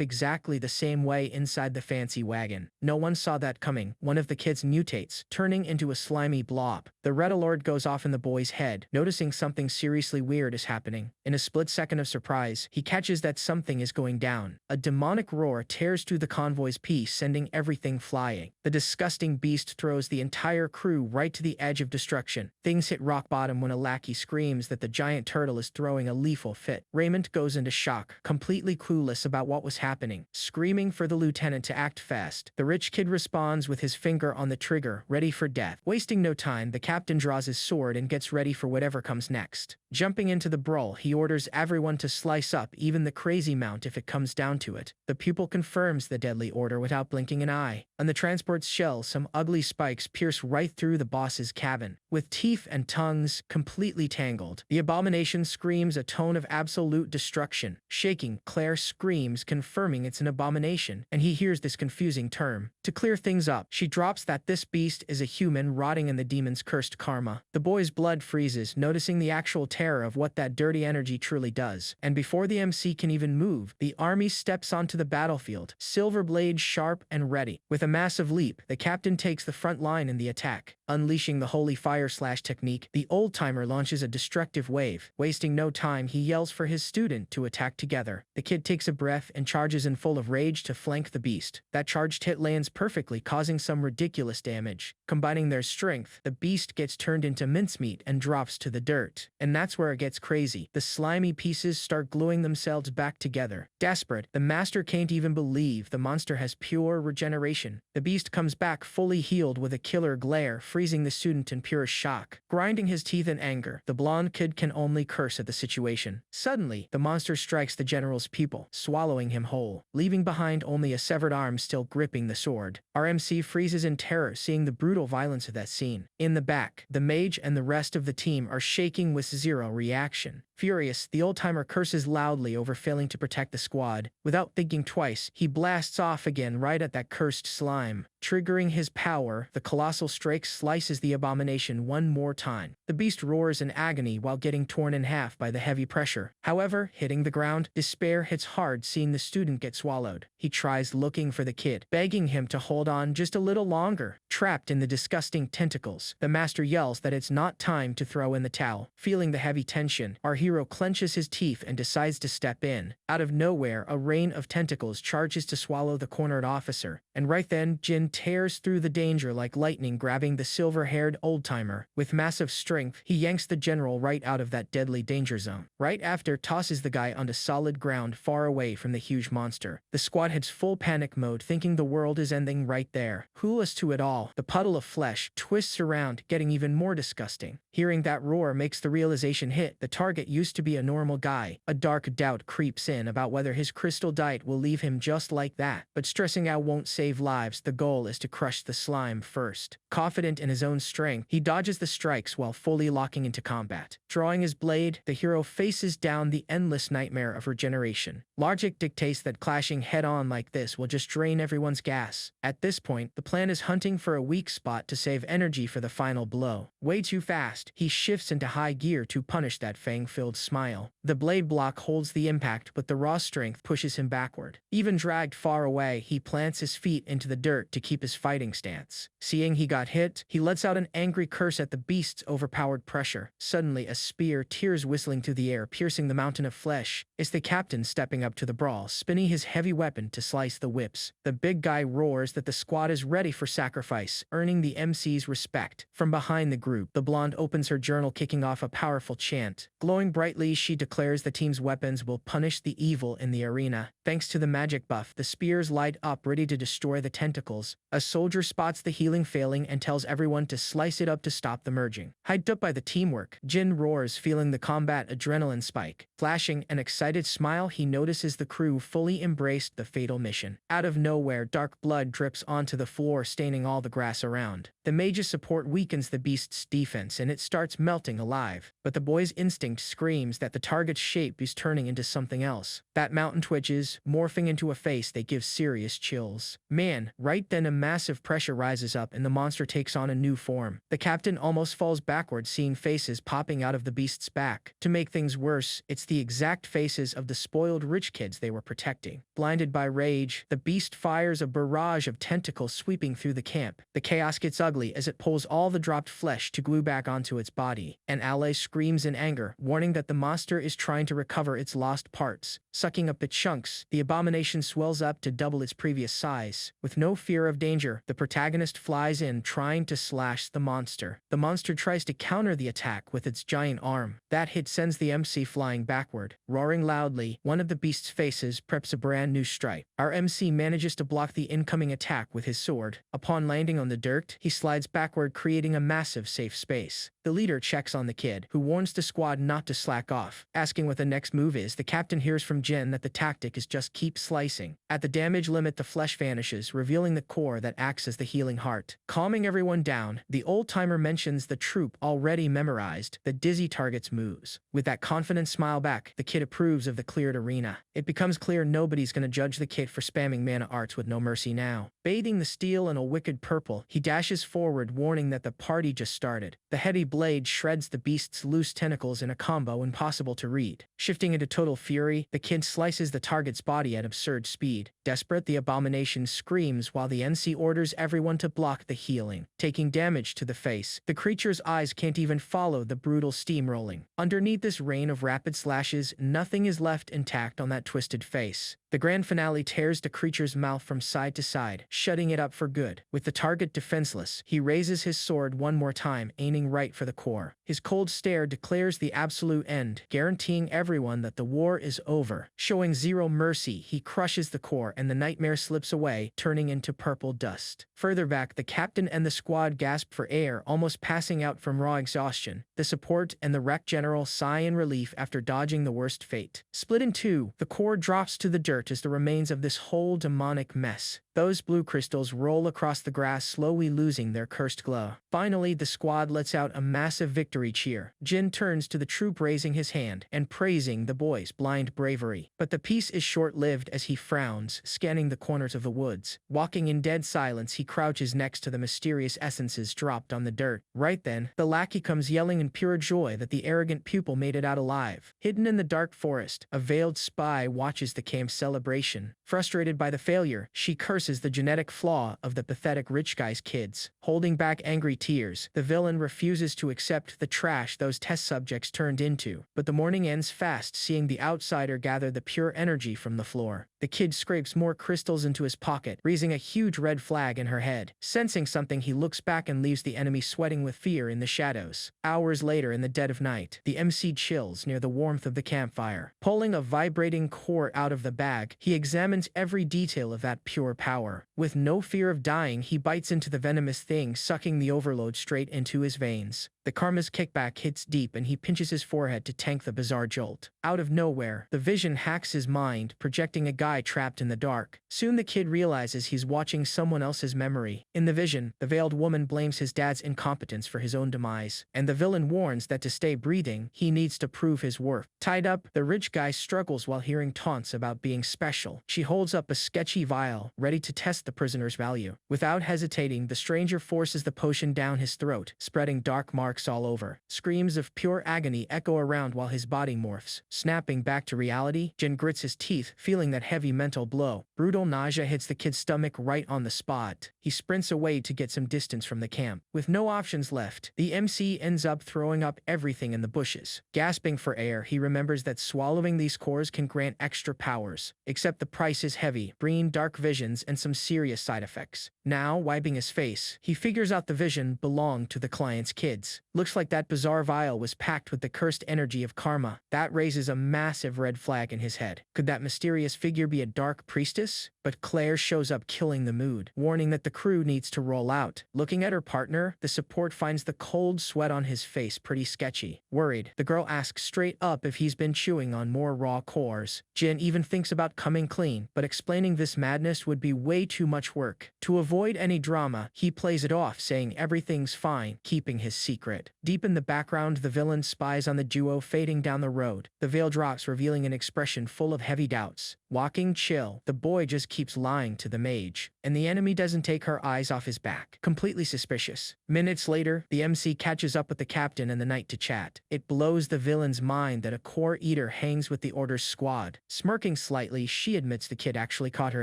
exactly the same way inside the fancy wagon. No one saw that coming. One of the kids mutates, turning into a slimy blob. The red alert goes off in the boy's head, noticing something seriously weird is happening. In a split second of surprise, he catches that something is going down. A demonic roar tears through the convoy's peace, sending everything flying. The disgusting beast throws the entire crew right to the edge of destruction. Things hit rock bottom when a lackey screams that the giant turtle is throwing a lethal fit. Raymond goes into shock, completely clueless about what was happening, screaming for the lieutenant to act fast. The rich kid responds with his finger on the trigger, ready for death. Wasting no time, the captain draws his sword and gets ready for whatever comes next. Jumping into the brawl, he orders everyone to slice up even the crazy mount if it comes down to it. The pupil confirms the deadly order without blinking an eye. On the transport's shell, some ugly spikes pierce right through the boss's cabin. With teeth and tongues completely tangled, the abomination screams a tone of absolute destruction. Shaking, Claire screams, confirming it's an abomination, and he hears this confusing term. To clear things up, she drops that this beast is a human rotting in the demon's cursed karma. The boy's blood freezes, noticing the actual terror of what that dirty energy truly does. And before the MC can even move, the army steps onto the battlefield, silver blade sharp and ready. With a massive leap, the captain takes the front line in the attack. Unleashing the holy fire slash technique, the old-timer launches a destructive wave. Wasting no time, he yells for his student to attack together. The kid takes a breath and charges in full of rage to flank the beast. That charged hit lands perfectly, causing some ridiculous damage. Combining their strength, the beast gets turned into mincemeat and drops to the dirt. And that's where it gets crazy. The slimy pieces start gluing themselves back together. Desperate, the master can't even believe the monster has pure regeneration. The beast comes back fully healed with a killer glare, freezing the student in pure shock. Grinding his teeth in anger, the blonde kid can only curse at the situation. Suddenly, the monster strikes the general's pupil, swallowing him whole, leaving behind only a severed arm still gripping the sword. Our MC freezes in terror, seeing the brutal violence of that scene. In the back, the mage and the rest of the team are shaking with zero reaction. Furious, the old-timer curses loudly over failing to protect the squad. Without thinking twice, he blasts off again right at that cursed slime. Triggering his power, the colossal strike slices the abomination one more time. The beast roars in agony while getting torn in half by the heavy pressure. However, hitting the ground, despair hits hard seeing the student get swallowed. He tries looking for the kid, begging him to hold on just a little longer. Trapped in the disgusting tentacles, the master yells that it's not time to throw in the towel. Feeling the heavy tension, our hero clenches his teeth and decides to step in. Out of nowhere, a rain of tentacles charges to swallow the cornered officer, and right then, Jin tears through the danger like lightning, grabbing the silver-haired old-timer. With massive strength, he yanks the general right out of that deadly danger zone. Right after, tosses the guy onto solid ground far away from the huge monster. The squad hits full panic mode, thinking the world is ending right there. Clueless to it all, the puddle of flesh twists around, getting even more disgusting. Hearing that roar makes the realization hit. The target used to be a normal guy. A dark doubt creeps in about whether his crystal diet will leave him just like that. But stressing out won't save lives. The goal is to crush the slime first. Confident in his own strength, he dodges the strikes while fully locking into combat. Drawing his blade, the hero faces down the endless nightmare of regeneration. Logic dictates that clashing head-on like this will just drain everyone's gas. At this point, the plan is hunting for a weak spot to save energy for the final blow. Way too fast, he shifts into high gear to punish that fang-filled smile. The blade block holds the impact, but the raw strength pushes him backward. Even dragged far away, he plants his feet into the dirt to keep his fighting stance. Seeing he got hit, he lets out an angry curse at the beast's overpowered pressure. Suddenly, a spear tears whistling through the air, piercing the mountain of flesh. It's the captain stepping up to the brawl, spinning his heavy weapon to slice the whips. The big guy roars that the squad is ready for sacrifice, earning the MC's respect. From behind the group, the blonde opens her journal, kicking off a powerful chant. Glowing brightly, she declares the team's weapons will punish the evil in the arena. Thanks to the magic buff, the spears light up, ready to destroy the tentacles. A soldier spots the healing failing and tells everyone to slice it up to stop the merging. Hyped up by the teamwork, Jin roars, feeling the combat adrenaline spike. Flashing an excited smile, he notices the crew fully embraced the fatal mission. Out of nowhere, dark blood drips onto the floor, staining all the grass around. The mage's support weakens the beast's defense and it starts melting alive. But the boy's instinct screams that the target's shape is turning into something else. That mountain twitches, morphing into a face that gives serious chills. Man, right then a massive pressure rises up and the monster takes on a new form. The captain almost falls backwards, seeing faces popping out of the beast's back. To make things worse, it's the exact faces of the spoiled rich kids they were protecting. Blinded by rage, the beast fires a barrage of tentacles sweeping through the camp. The chaos gets ugly as it pulls all the dropped flesh to glue back onto its body. An ally screams in anger, warning that the monster is trying to recover its lost parts. Sucking up the chunks, the abomination swells up to double its previous size. With no fear of danger, the protagonist flies in, trying to slash the monster. The monster tries to counter the attack with its giant arm. That hit sends the MC flying backward. Roaring loudly, one of the beast's faces preps a brand new strike. Our MC manages to block the incoming attack with his sword. Upon landing on the dirt, he slides backward, creating a massive safe space. The leader checks on the kid, who warns the squad not to slack off. Asking what the next move is, the captain hears from Jin that the tactic is just keep slicing. At the damage limit, the flesh vanishes, revealing the core that acts as the healing heart. Calming everyone down, the old-timer mentions the troop already memorized, the dizzy target's moves. With that confident smile back, the kid approves of the cleared arena. It becomes clear nobody's gonna judge the kid for spamming mana arts with no mercy now. Bathing the steel in a wicked purple, he dashes forward, warning that the party just started. The heavy blade shreds the beast's loose tentacles in a combo impossible to read. Shifting into total fury, the kid slices the target's body at absurd speed. Desperate, the abomination screams while the NC orders everyone to block the healing. Taking damage to the face, the creature's eyes can't even follow the brutal steamrolling. Underneath this rain of rapid slashes, nothing is left intact on that twisted face. The grand finale tears the creature's mouth from side to side, shutting it up for good. With the target defenseless, he raises his sword one more time, aiming right for the core. His cold stare declares the absolute end, guaranteeing everyone that the war is over. Showing zero mercy, he crushes the core and the nightmare slips away, turning into purple dust. Further back, the captain and the squad gasp for air, almost passing out from raw exhaustion. The support and the wrecked general sigh in relief after dodging the worst fate. Split in two, the core drops to the dirt, dirt is the remains of this whole demonic mess. Those blue crystals roll across the grass, slowly losing their cursed glow. Finally, the squad lets out a massive victory cheer. Jin turns to the troop, raising his hand and praising the boys' blind bravery. But the peace is short-lived as he frowns, scanning the corners of the woods. Walking in dead silence, he crouches next to the mysterious essences dropped on the dirt. Right then, the lackey comes yelling in pure joy that the arrogant pupil made it out alive. Hidden in the dark forest, a veiled spy watches the camp's celebration. Frustrated by the failure, she curses the genetic flaw of the pathetic rich guy's kids. Holding back angry tears, the villain refuses to accept the trash those test subjects turned into. But the morning ends fast, seeing the outsider gather the pure energy from the floor. The kid scrapes more crystals into his pocket, raising a huge red flag in her head. Sensing something, he looks back and leaves the enemy sweating with fear in the shadows. Hours later, in the dead of night, the MC chills near the warmth of the campfire. Pulling a vibrating core out of the bag, he examines every detail of that pure power. With no fear of dying, he bites into the venomous thing, sucking the overload straight into his veins. The karma's kickback hits deep and he pinches his forehead to tank the bizarre jolt. Out of nowhere, the vision hacks his mind, projecting a guy trapped in the dark. Soon the kid realizes he's watching someone else's memory. In the vision, the veiled woman blames his dad's incompetence for his own demise, and the villain warns that to stay breathing, he needs to prove his worth. Tied up, the rich guy struggles while hearing taunts about being special. She holds up a sketchy vial, ready to test the prisoner's value. Without hesitating, the stranger forces the potion down his throat, spreading dark marks all over. Screams of pure agony echo around while his body morphs. Snapping back to reality, Jin grits his teeth, feeling that heavy mental blow. Brutal nausea hits the kid's stomach right on the spot. He sprints away to get some distance from the camp. With no options left, the MC ends up throwing up everything in the bushes. Gasping for air, he remembers that swallowing these cores can grant extra powers. Except the price is heavy, bringing dark visions and some serious side effects. Now, wiping his face, he figures out the vision belonged to the client's kids. Looks like that bizarre vial was packed with the cursed energy of karma. That raises a massive red flag in his head. Could that mysterious figure be a dark priestess? But Claire shows up, killing the mood, warning that the crew needs to roll out. Looking at her partner, the support finds the cold sweat on his face pretty sketchy. Worried, the girl asks straight up if he's been chewing on more raw cores. Jin even thinks about coming clean, but explaining this madness would be way too much work. To avoid any drama, he plays it off, saying everything's fine, keeping his secret. Deep in the background, the villain spies on the duo fading down the road. The veil drops, revealing an expression full of heavy doubts. Walking chill, the boy just keeps lying to the mage, and the enemy doesn't take her eyes off his back. Completely suspicious. Minutes later, the MC catches up with the captain and the knight to chat. It blows the villain's mind that a core eater hangs with the Order's squad. Smirking slightly, she admits the kid actually caught her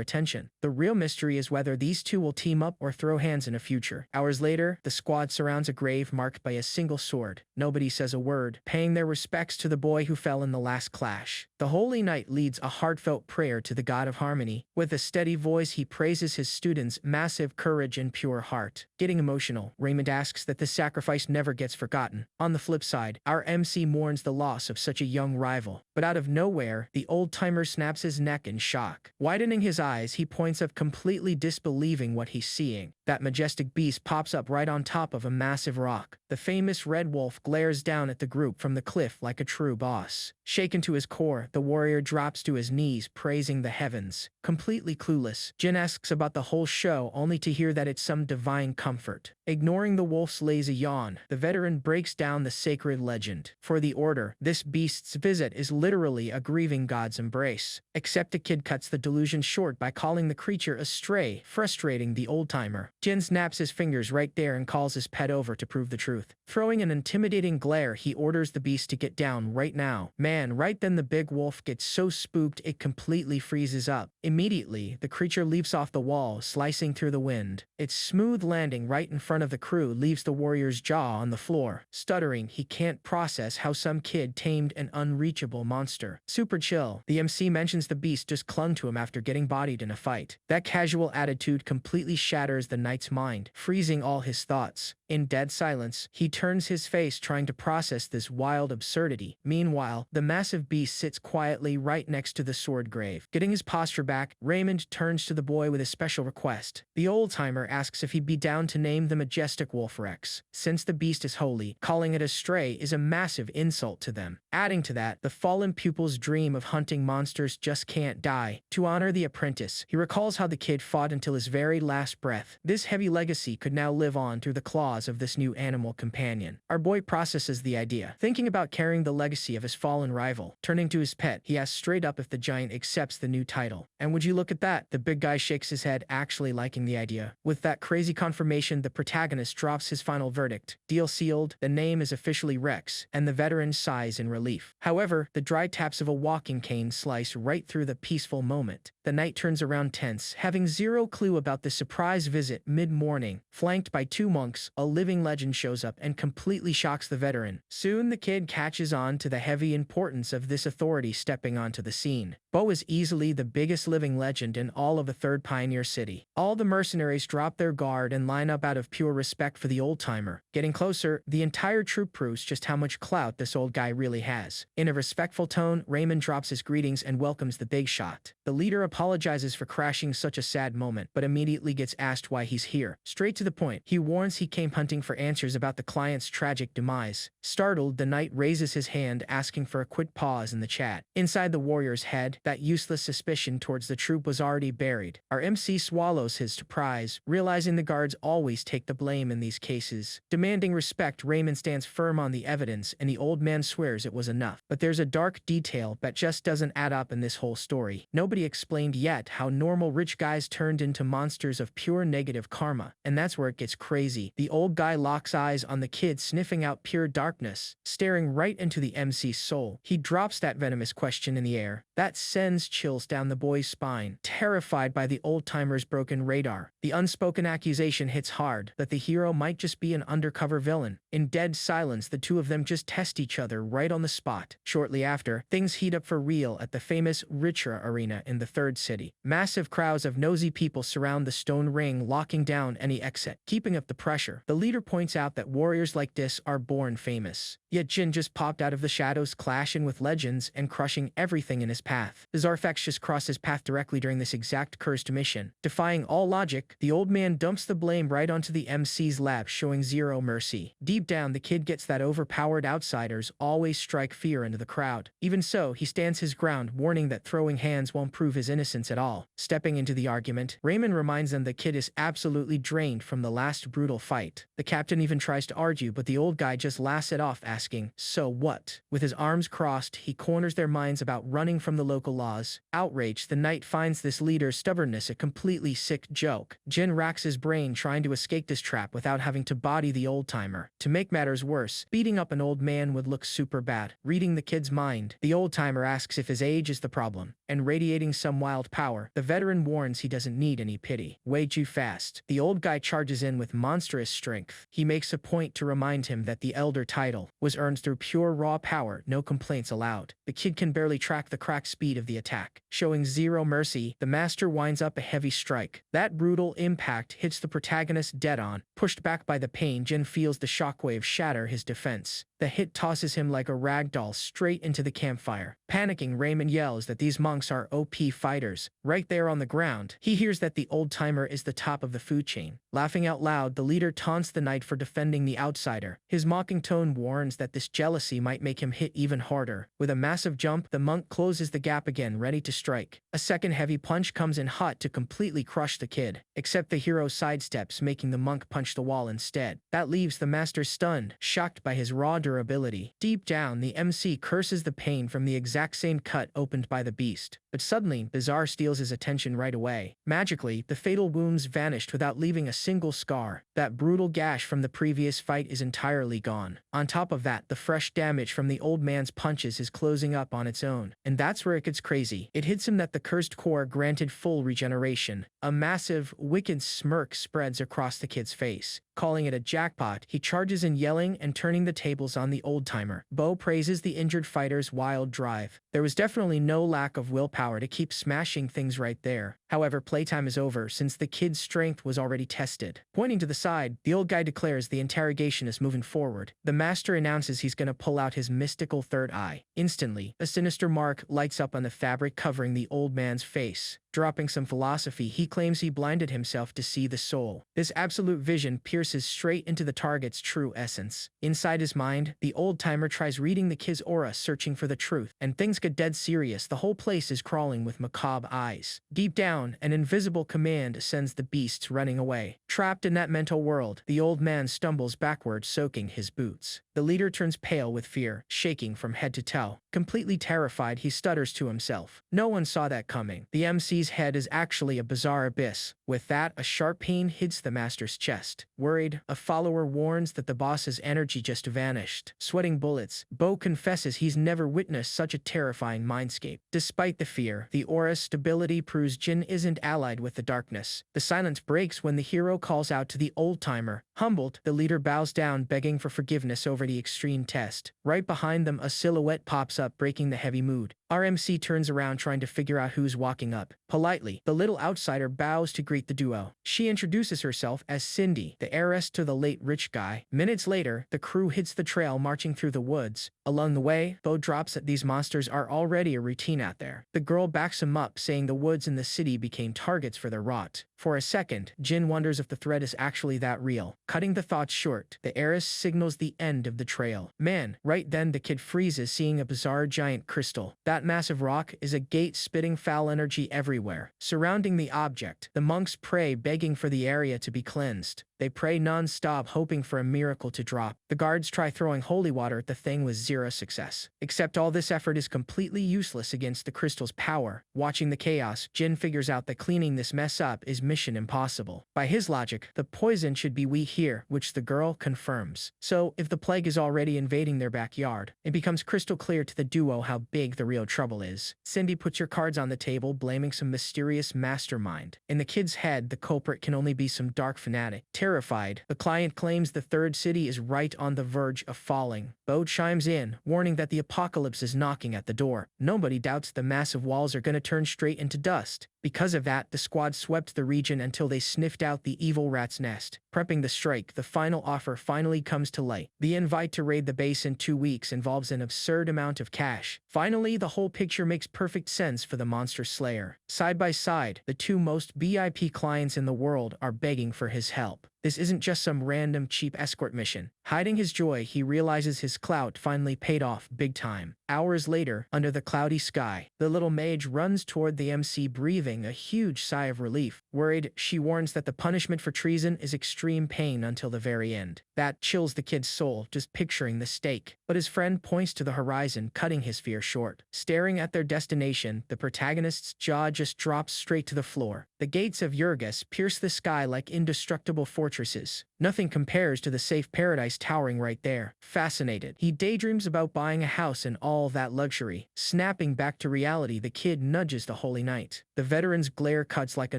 attention. The real mystery is whether these two will team up or throw hands in a future. Hours later, the squad surrounds a grave marked by a single sword. Nobody says a word, paying their respects to the boy who fell in the last clash. The Holy Knight leads a heartfelt prayer to the God of Harmony. With a steady voice, he praises his students' massive courage and pure heart. Getting emotional, Raymond asks that the sacrifice never gets forgotten. On the flip side, our MC mourns the loss of such a young rival. But out of nowhere, the old-timer snaps his neck in shock. Widening his eyes, he points up, completely disbelieving what he's seeing. That majestic beast pops up right on top of a massive rock. The famous red wolf glares down at the group from the cliff like a true boss. Shaken to his core, the warrior drops to his knees, praising the heavens. Completely clueless, Jin asks about the whole show, only to hear that it's some divine comfort. Ignoring the wolf's lazy yawn, the veteran breaks down the sacred legend. For the Order, this beast's visit is literally a grieving god's embrace. Except the kid cuts the delusion short by calling the creature a stray, frustrating the old-timer. Jin snaps his fingers right there and calls his pet over to prove the truth. Throwing an intimidating glare, he orders the beast to get down right now. Man, right then the big wolf gets so spooked it completely freezes up. Immediately, the creature leaps off the wall, slicing through the wind. Its smooth landing right in front of the crew leaves the warrior's jaw on the floor. Stuttering, he can't process how some kid tamed an unreachable monster. Super chill, the MC mentions the beast just clung to him after getting bodied in a fight. That casual attitude completely shatters the knight's mind, freezing all his thoughts. In dead silence, he turns his face trying to process this wild absurdity. Meanwhile, the massive beast sits quietly right next to the sword grave. Getting his posture back, Raymond turns to the boy with a special request. The old-timer asks if he'd be down to name the majestic Wolfrex. Since the beast is holy, calling it a stray is a massive insult to them. Adding to that, the fallen pupil's dream of hunting monsters just can't die. To honor the apprentice, he recalls how the kid fought until his very last breath. This heavy legacy could now live on through the claws of this new animal companion. Our boy processes the idea, thinking about carrying the legacy of his fallen rival. Turning to his pet, he asks straight up if the giant accepts the new title. And would you look at that? The big guy shakes his head, actually liking the idea. With that crazy confirmation, the protagonist drops his final verdict. Deal sealed, the name is officially Rex, and the veteran sighs in relief. However, the dry taps of a walking cane slice right through the peaceful moment. The knight turns around tense, having zero clue about the surprise visit mid-morning. Flanked by two monks, a living legend shows up and completely shocks the veteran. Soon the kid catches on to the heavy importance of this authority stepping onto the scene. Bo is easily the biggest living legend in all of the Third Pioneer City. All the mercenaries drop their guard and line up out of pure respect for the old-timer. Getting closer, the entire troop proves just how much clout this old guy really has. In a respectful tone, Raymond drops his greetings and welcomes the big shot. The leader apologizes for crashing such a sad moment, but immediately gets asked why he's here. Straight to the point, he warns he came hunting for answers about the client's tragic demise. Startled, the knight raises his hand, asking for a quick pause in the chat. Inside the warrior's head, that useless suspicion towards the troop was already buried. Our MC swallows his surprise, realizing the guards always take the blame in these cases. Demanding respect, Raymond stands firm on the evidence, and the old man swears it was enough. But there's a dark detail that just doesn't add up in this whole story. Nobody explained yet how normal rich guys turned into monsters of pure negative karma. And that's where it gets crazy. The old guy locks eyes on the kid sniffing out pure darkness, staring right into the MC's soul. He drops that venomous question in the air. That sends chills down the boy's spine, terrified by the old-timer's broken radar. The unspoken accusation hits hard that the hero might just be an undercover villain. In dead silence, the two of them just test each other right on the spot. Shortly after, things heat up for real at the famous Ritual Arena in the third city. Massive crowds of nosy people surround the stone ring, locking down any exit. Keeping up the pressure, the leader points out that warriors like this are born famous. Yet Jin just popped out of the shadows, clashing with legends and crushing everything in his path. The Zarfex just crossed his path directly during this exact cursed mission. Defying all logic, the old man dumps the blame right onto the MC's lap, showing zero mercy. Deep down, the kid gets that overpowered outsiders always strike fear into the crowd. Even so, he stands his ground, warning that throwing hands won't prove his innocence at all. Stepping into the argument, Raymond reminds them the kid is absolutely drained from the last brutal fight. The captain even tries to argue, but the old guy just laughs it off, asking, "So what?" With his arms crossed, he corners their minds about running from the local laws. Outraged, the knight finds this leader's stubbornness a completely sick joke. Jin racks his brain trying to escape this trap without having to body the old-timer. To make matters worse, beating up an old man would look super bad. Reading the kid's mind, the old-timer asks if his age is the problem, and radiating some wild power, the veteran warns he doesn't need any pity. Way too fast. The old guy charges in with monstrous strength. He makes a point to remind him that the elder title was earned through pure raw power, no complaints allowed. The kid can barely track the crack speed of the attack. Showing zero mercy, the master winds up a heavy strike. That brutal impact hits the protagonist dead on. Pushed back by the pain, Jin feels the shockwave shatter his defense. The hit tosses him like a rag doll straight into the campfire. Panicking, Raymond yells that these monks are OP fighters. Right there on the ground, he hears that the old-timer is the top of the food chain. Laughing out loud, the leader taunts the knight for defending the outsider. His mocking tone warns that this jealousy might make him hit even harder. With a massive jump, the monk closes the gap again, ready to strike. A second heavy punch comes in hot to completely crush the kid. Except the hero sidesteps, making the monk punch the wall instead. That leaves the master stunned, shocked by his raw durability. Deep down, the MC curses the pain from the exact same cut opened by the beast. But suddenly, Bizarre steals his attention right away. Magically, the fatal wounds vanished without leaving a single scar. That brutal gash from the previous fight is entirely gone. On top of that, the fresh damage from the old man's punches is closing up on its own. And that's where it gets crazy. It hits him that the cursed core granted full regeneration. A massive, wicked smirk spreads across the kid's face. Calling it a jackpot, he charges in yelling and turning the tables on the old-timer. Bo praises the injured fighter's wild drive. There was definitely no lack of willpower to keep smashing things right there. However, playtime is over since the kid's strength was already tested. Pointing to the side, the old guy declares the interrogation is moving forward. The master announces he's gonna pull out his mystical third eye. Instantly, a sinister mark lights up on the fabric covering the old man's face. Dropping some philosophy, he claims he blinded himself to see the soul. This absolute vision pierces straight into the target's true essence. Inside his mind, the old-timer tries reading the kid's aura, searching for the truth, and things get dead serious. The whole place is crawling with macabre eyes. Deep down, an invisible command sends the beasts running away. Trapped in that mental world, the old man stumbles backward, soaking his boots. The leader turns pale with fear, shaking from head to toe. Completely terrified, he stutters to himself. No one saw that coming. The MC's head is actually a bizarre abyss. With that, a sharp pain hits the master's chest. Worried, a follower warns that the boss's energy just vanished. Sweating bullets, Bo confesses he's never witnessed such a terrifying mindscape. Despite the fear, the aura's stability proves Jin isn't allied with the darkness. The silence breaks when the hero calls out to the old-timer. Humbled, the leader bows down, begging for forgiveness over the extreme test. Right behind them, a silhouette pops up, breaking the heavy mood. RMC turns around, trying to figure out who's walking up. Politely, the little outsider bows to greet the duo. She introduces herself as Cindy, the heiress to the late rich guy. Minutes later, the crew hits the trail, marching through the woods. Along the way, Bo drops that these monsters are already a routine out there. The girl backs him up, saying the woods and the city became targets for their rot. For a second, Jin wonders if the threat is actually that real. Cutting the thoughts short, the heiress signals the end of the trail. Man, right then the kid freezes, seeing a bizarre giant crystal. That massive rock is a gate, spitting foul energy everywhere. Surrounding the object, the monks pray, begging for the area to be cleansed. They pray non-stop, hoping for a miracle to drop. The guards try throwing holy water at the thing with zero success. Except all this effort is completely useless against the crystal's power. Watching the chaos, Jin figures out that cleaning this mess up is mission impossible. By his logic, the poison should be weak here, which the girl confirms. So, if the plague is already invading their backyard, it becomes crystal clear to the duo how big the real trouble is. Cindy puts her cards on the table, blaming some mysterious mastermind. In the kid's head, the culprit can only be some dark fanatic. Terrified, the client claims the third city is right on the verge of falling. Bo chimes in, warning that the apocalypse is knocking at the door. Nobody doubts the massive walls are gonna turn straight into dust. Because of that, the squad swept the region until they sniffed out the evil rat's nest. Prepping the strike, the final offer finally comes to light. The invite to raid the base in 2 weeks involves an absurd amount of cash. Finally, the whole picture makes perfect sense for the monster slayer. Side by side, the two most VIP clients in the world are begging for his help. This isn't just some random cheap escort mission. Hiding his joy, he realizes his clout finally paid off big time. Hours later, under the cloudy sky, the little mage runs toward the MC, breathing a huge sigh of relief. Worried, she warns that the punishment for treason is extreme pain until the very end. That chills the kid's soul, just picturing the stake. But his friend points to the horizon, cutting his fear short. Staring at their destination, the protagonist's jaw just drops straight to the floor. The gates of Yurgis pierce the sky like indestructible fortresses. Nothing compares to the safe paradise towering right there. Fascinated, he daydreams about buying a house and all that luxury. Snapping back to reality, the kid nudges the holy knight. The veteran's glare cuts like a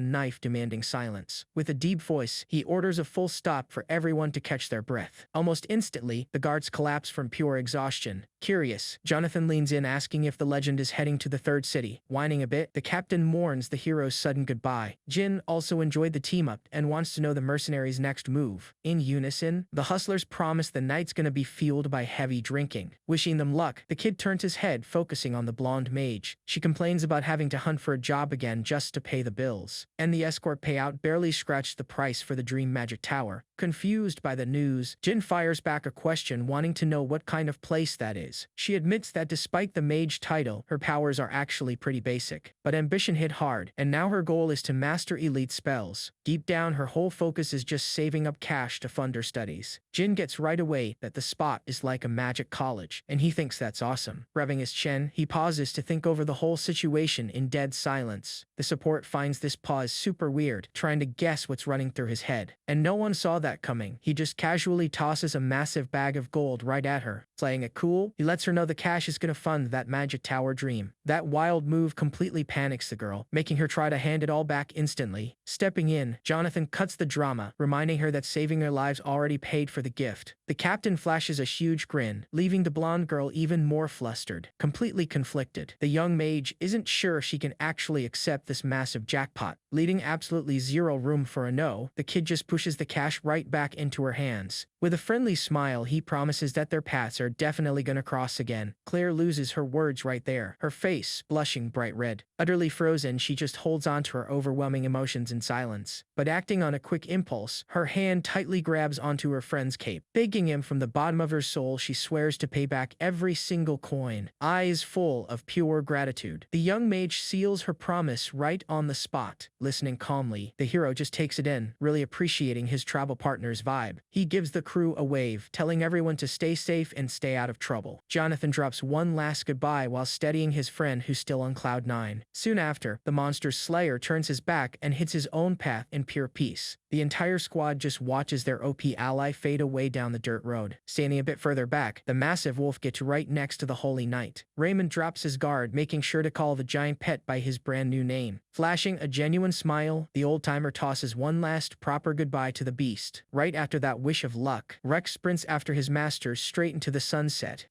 knife, demanding silence. With a deep voice, he orders a full stop for everyone to catch their breath. Almost instantly, the guards collapse from pure exhaustion. Curious, Jonathan leans in, asking if the legend is heading to the third city. Whining a bit, the captain mourns the hero's sudden goodbye. Jin also enjoyed the team-up and wants to know the mercenaries' next move. In unison, the hustlers promise the night's gonna be fueled by heavy drinking. Wishing them luck, the kid turns his head, focusing on the blonde mage. She complains about having to hunt for a job again just to pay the bills. And the escort payout barely scratched the price for the Dream Magic Tower. Confused by the news, Jin fires back a question, wanting to know what kind of place that is. She admits that despite the mage title, her powers are actually pretty basic. But ambition hit hard, and now her goal is to master elite spells. Deep down, her whole focus is just saving up cash to fund her studies. Jin gets gets right away that the spot is like a magic college, and he thinks that's awesome. Rubbing his chin, he pauses to think over the whole situation in dead silence. The support finds this pause super weird, trying to guess what's running through his head. And no one saw that coming. He just casually tosses a massive bag of gold right at her. Playing it cool, he lets her know the cash is gonna fund that magic tower dream. That wild move completely panics the girl, making her try to hand it all back instantly. Stepping in, Jonathan cuts the drama, reminding her that saving their lives already paid for the gift. The captain flashes a huge grin, leaving the blonde girl even more flustered, completely conflicted. The young mage isn't sure she can actually accept this massive jackpot, leaving absolutely zero room for a no. The kid just pushes the cash right back into her hands. With a friendly smile, he promises that their paths are definitely gonna cross again. Claire loses her words right there, her face blushing bright red. Utterly frozen, she just holds on to her overwhelming emotions in silence. But acting on a quick impulse, her hand tightly grabs onto her friend's cape. Begging him from the bottom of her soul, she swears to pay back every single coin, eyes full of pure gratitude. The young mage seals her promise right on the spot. Listening calmly, the hero just takes it in, really appreciating his travel partner's vibe. He gives the crew a wave, telling everyone to stay safe and stay out of trouble. Jonathan drops one last goodbye while steadying his friend who's still on cloud 9. Soon after, the monster's slayer turns his back and hits his own path in pure peace. The entire squad just watches their OP ally fade away down the dirt road. Standing a bit further back, the massive wolf gets right next to the holy knight. Raymond drops his guard, making sure to call the giant pet by his brand new name. Flashing a genuine smile, the old-timer tosses one last proper goodbye to the beast. Right after that wish of luck, Rex sprints after his master straight into the sunset,